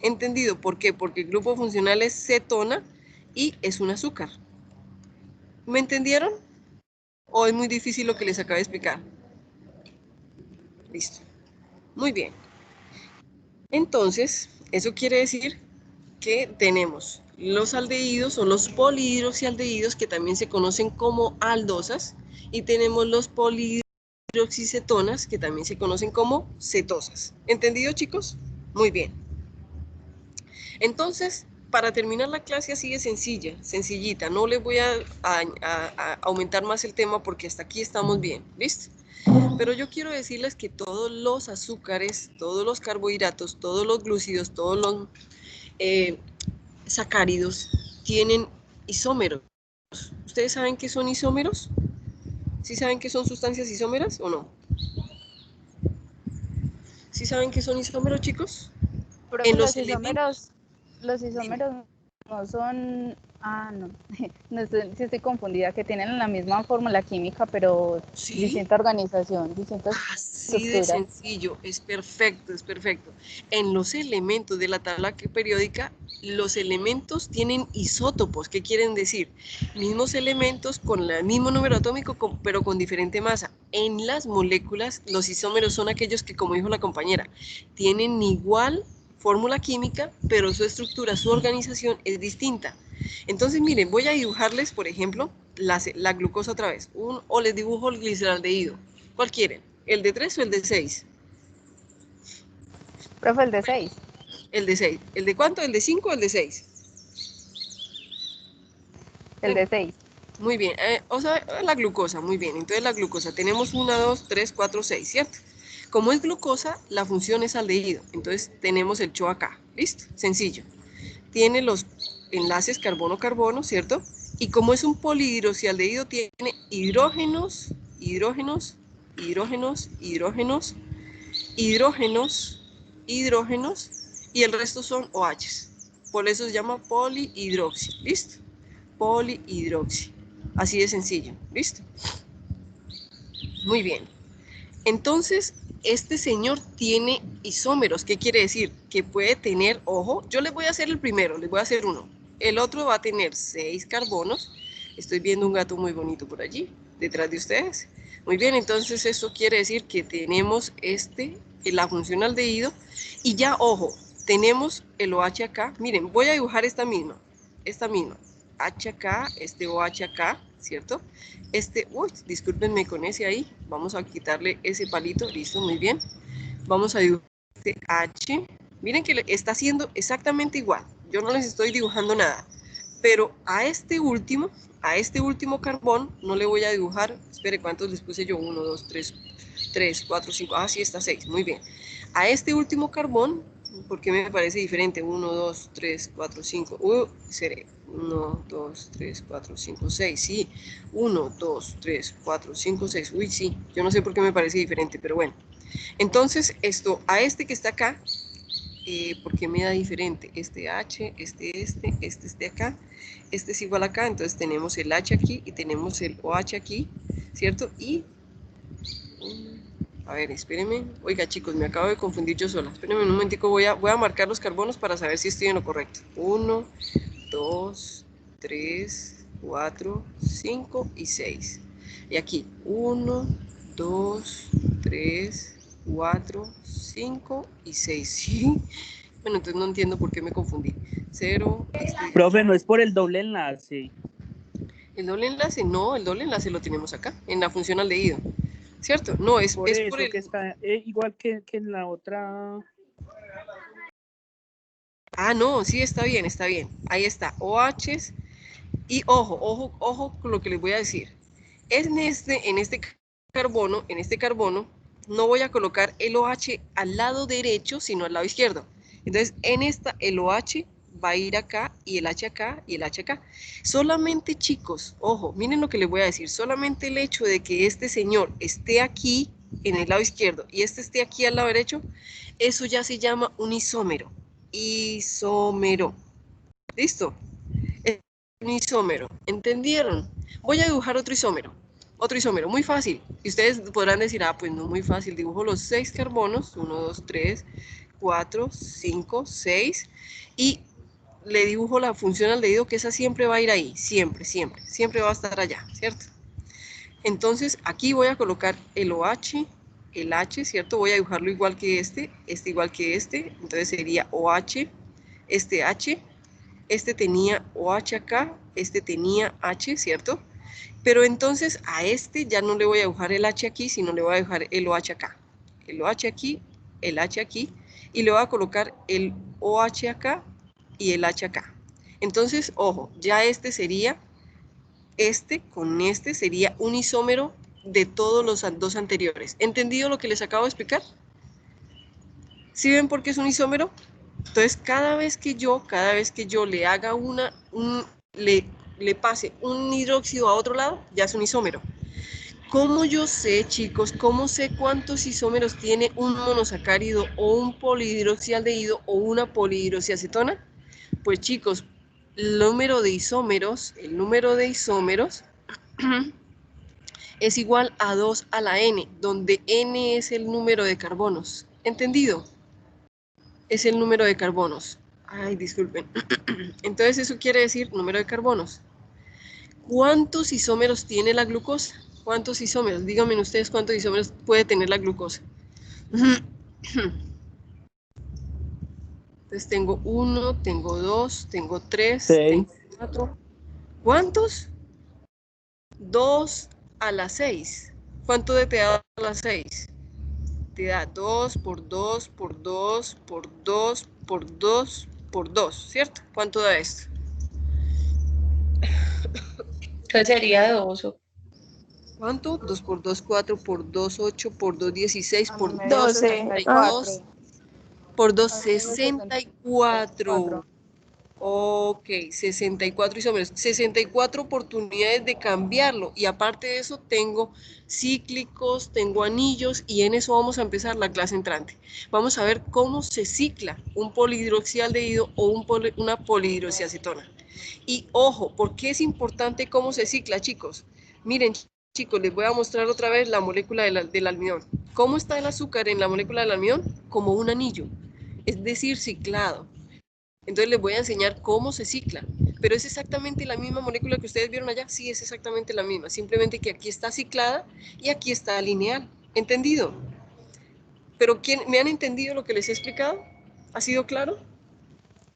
¿Entendido? ¿Por qué? Porque el grupo funcional es cetona y es un azúcar. ¿Me entendieron? ¿O es muy difícil lo que les acabo de explicar? Listo. Muy bien. Entonces, eso quiere decir que tenemos los aldehídos o los polihidroxialdehídos, que también se conocen como aldosas, y tenemos los polihidroxicetonas, que también se conocen como cetosas. ¿Entendido, chicos? Muy bien. Entonces, para terminar la clase así de sencillita, no les voy a aumentar más el tema porque hasta aquí estamos bien, ¿listo? Pero yo quiero decirles que todos los azúcares, todos los carbohidratos, todos los glúcidos, todos los sacáridos tienen isómeros. ¿Ustedes saben qué son isómeros? ¿Sí saben qué son sustancias isómeras o no? ¿Sí saben qué son isómeros, chicos? Profe, En los isómeros no son... no, sí estoy confundida, que tienen la misma fórmula química, pero ¿Sí? distinta organización, distintas Así de sencillo, es perfecto, es perfecto. En los elementos de la tabla periódica, los elementos tienen isótopos. ¿Qué quieren decir? Mismos elementos con el mismo número atómico, pero con diferente masa. En las moléculas, los isómeros son aquellos que, como dijo la compañera, tienen igual fórmula química, pero su estructura, su organización es distinta. Entonces, miren, voy a dibujarles, por ejemplo, la glucosa otra vez, o les dibujo el gliceraldehído. ¿Cuál quieren? ¿El de 3 o el de 6? Profe, el de 6. El de 6. ¿El de cuánto? ¿El de 5 o el de 6? El de 6. Muy bien, o sea, la glucosa, muy bien. Entonces la glucosa, tenemos 1, 2, 3, 4, 6, ¿cierto? Como es glucosa, la función es aldehído. Entonces tenemos el CHO acá, ¿listo? Sencillo. Tiene los enlaces carbono-carbono, ¿cierto? Y como es un polihidroxialdehído, tiene hidrógenos, hidrógenos, hidrógenos, hidrógenos, hidrógenos, hidrógenos, y el resto son OHs. Por eso se llama polihidroxi, ¿listo? Polihidroxi. Así de sencillo, ¿listo? Muy bien. Entonces, este señor tiene isómeros. ¿Qué quiere decir? Que puede tener, ojo, yo les voy a hacer el primero, les voy a hacer uno. El otro va a tener 6 carbonos. Estoy viendo un gato muy bonito por allí, detrás de ustedes. Muy bien, entonces eso quiere decir que tenemos la función aldehído. Y ya, ojo, tenemos el OH acá. Miren, voy a dibujar esta misma. H acá, este OH acá, ¿cierto? Discúlpenme con ese ahí. Vamos a quitarle ese palito. Listo, muy bien. Vamos a dibujar este H. Miren que está haciendo exactamente igual. Yo no les estoy dibujando nada. Pero a este último carbón no le voy a dibujar. Espere, ¿cuántos les puse yo? 1, 2, 3, 4, 5. Ah, sí, está 6. Muy bien. A este último carbón, ¿por qué me parece diferente? 1, 2, 3, 4, 5. Seré 1, 2, 3, 4, 5, 6. Sí. 1, 2, 3, 4, 5, 6. Uy, sí. Yo no sé por qué me parece diferente, pero bueno. Entonces, a este que está acá, ¿por qué me da diferente? Este H, este acá, este es igual acá, entonces tenemos el H aquí y tenemos el OH aquí, ¿cierto? Y A ver, espérenme. Oiga, chicos, me acabo de confundir yo sola. Espérenme un momentico, voy a marcar los carbonos para saber si estoy en lo correcto. 1, 2, 3, 4, 5 y 6. Y aquí, 1, 2, 3, 4, 5 y 6. ¿Sí? Bueno, entonces no entiendo por qué me confundí. 0, Profe, no es por el doble enlace. el doble enlace, no, el doble enlace lo tenemos acá, en la función aldehído. ¿Cierto? No, es Por eso por el... que está igual que en la otra. Ah, no, sí, está bien, está bien. Ahí está, OHs. Y ojo con lo que les voy a decir. En este carbono, no voy a colocar el OH al lado derecho, sino al lado izquierdo. Entonces, en esta, el OH va a ir acá, y el H acá, y el H acá. Solamente, chicos, ojo, miren lo que les voy a decir. Solamente el hecho de que este señor esté aquí, en el lado izquierdo, y este esté aquí al lado derecho, eso ya se llama un isómero. Isómero. ¿Listo? Un isómero, ¿entendieron? Voy a dibujar otro isómero, muy fácil. Y ustedes podrán decir, ah, pues no muy fácil, dibujo los 6 carbonos, 1, 2, 3, 4, 5, 6, y le dibujo la función aldehído, que esa siempre va a ir ahí, siempre va a estar allá, ¿cierto? Entonces, aquí voy a colocar el OH, el H, ¿cierto? Voy a dibujarlo igual que este igual que este, entonces sería OH, este H, este tenía OH acá, este tenía H, ¿cierto? Pero entonces a este ya no le voy a dibujar el H aquí, sino le voy a dibujar el OH acá. El OH aquí, el H aquí, y le voy a colocar el OH acá y el H acá. Entonces, ojo, ya con este sería un isómero de todos los dos anteriores. ¿Entendido lo que les acabo de explicar? ¿Sí ven por qué es un isómero? Entonces, cada vez que yo le haga le pase un hidróxido a otro lado, ya es un isómero. ¿Cómo yo sé, chicos, cómo sé cuántos isómeros tiene un monosacárido o un polihidroxialdehído o una polihidroxiacetona? Pues, chicos, el número de isómeros es igual a 2 a la n, donde n es el número de carbonos. ¿Entendido? Es el número de carbonos. Ay, disculpen. Entonces eso quiere decir número de carbonos. ¿Cuántos isómeros tiene la glucosa? ¿Cuántos isómeros? Díganme ustedes cuántos isómeros puede tener la glucosa. Entonces tengo 1, tengo 2, tengo 3, 6. tengo 4. ¿Cuántos? 2 a la 6. ¿Cuánto te da a la 6? Te da 2 por 2 por 2 por 2 por 2 por 2, ¿cierto? ¿Cuánto da esto? Entonces sería 2. ¿Cuánto? 2 por 2, 4 por 2, 8 por 2, 16 A mí por me dio 12. 2, por 2, A mí me dio 64. Ok, 64 isómeros, 64 oportunidades de cambiarlo. Y aparte de eso, tengo cíclicos, tengo anillos, y en eso vamos a empezar la clase entrante. Vamos a ver cómo se cicla un polihidroxialdehído o una polihidroxiacetona. Y ojo, ¿por qué es importante cómo se cicla, chicos? Miren, chicos, les voy a mostrar otra vez la molécula del almidón. ¿Cómo está el azúcar en la molécula del almidón? Como un anillo, es decir, ciclado. Entonces les voy a enseñar cómo se cicla. Pero es exactamente la misma molécula que ustedes vieron allá. Sí, es exactamente la misma. Simplemente que aquí está ciclada y aquí está lineal. ¿Entendido? ¿Pero me han entendido lo que les he explicado? ¿Ha sido claro?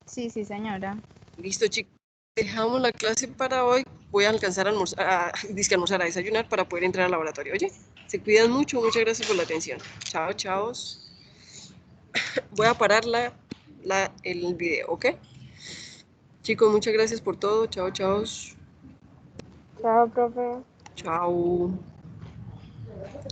Sí, sí, señora. Listo, chicos. Dejamos la clase para hoy. Voy a alcanzar a almorzar, a desayunar para poder entrar al laboratorio. Oye, se cuidan mucho. Muchas gracias por la atención. Chao, chao. Voy a parar el video, ¿ok? Chicos, muchas gracias por todo. Chao, chao. Chao, profe. Chao.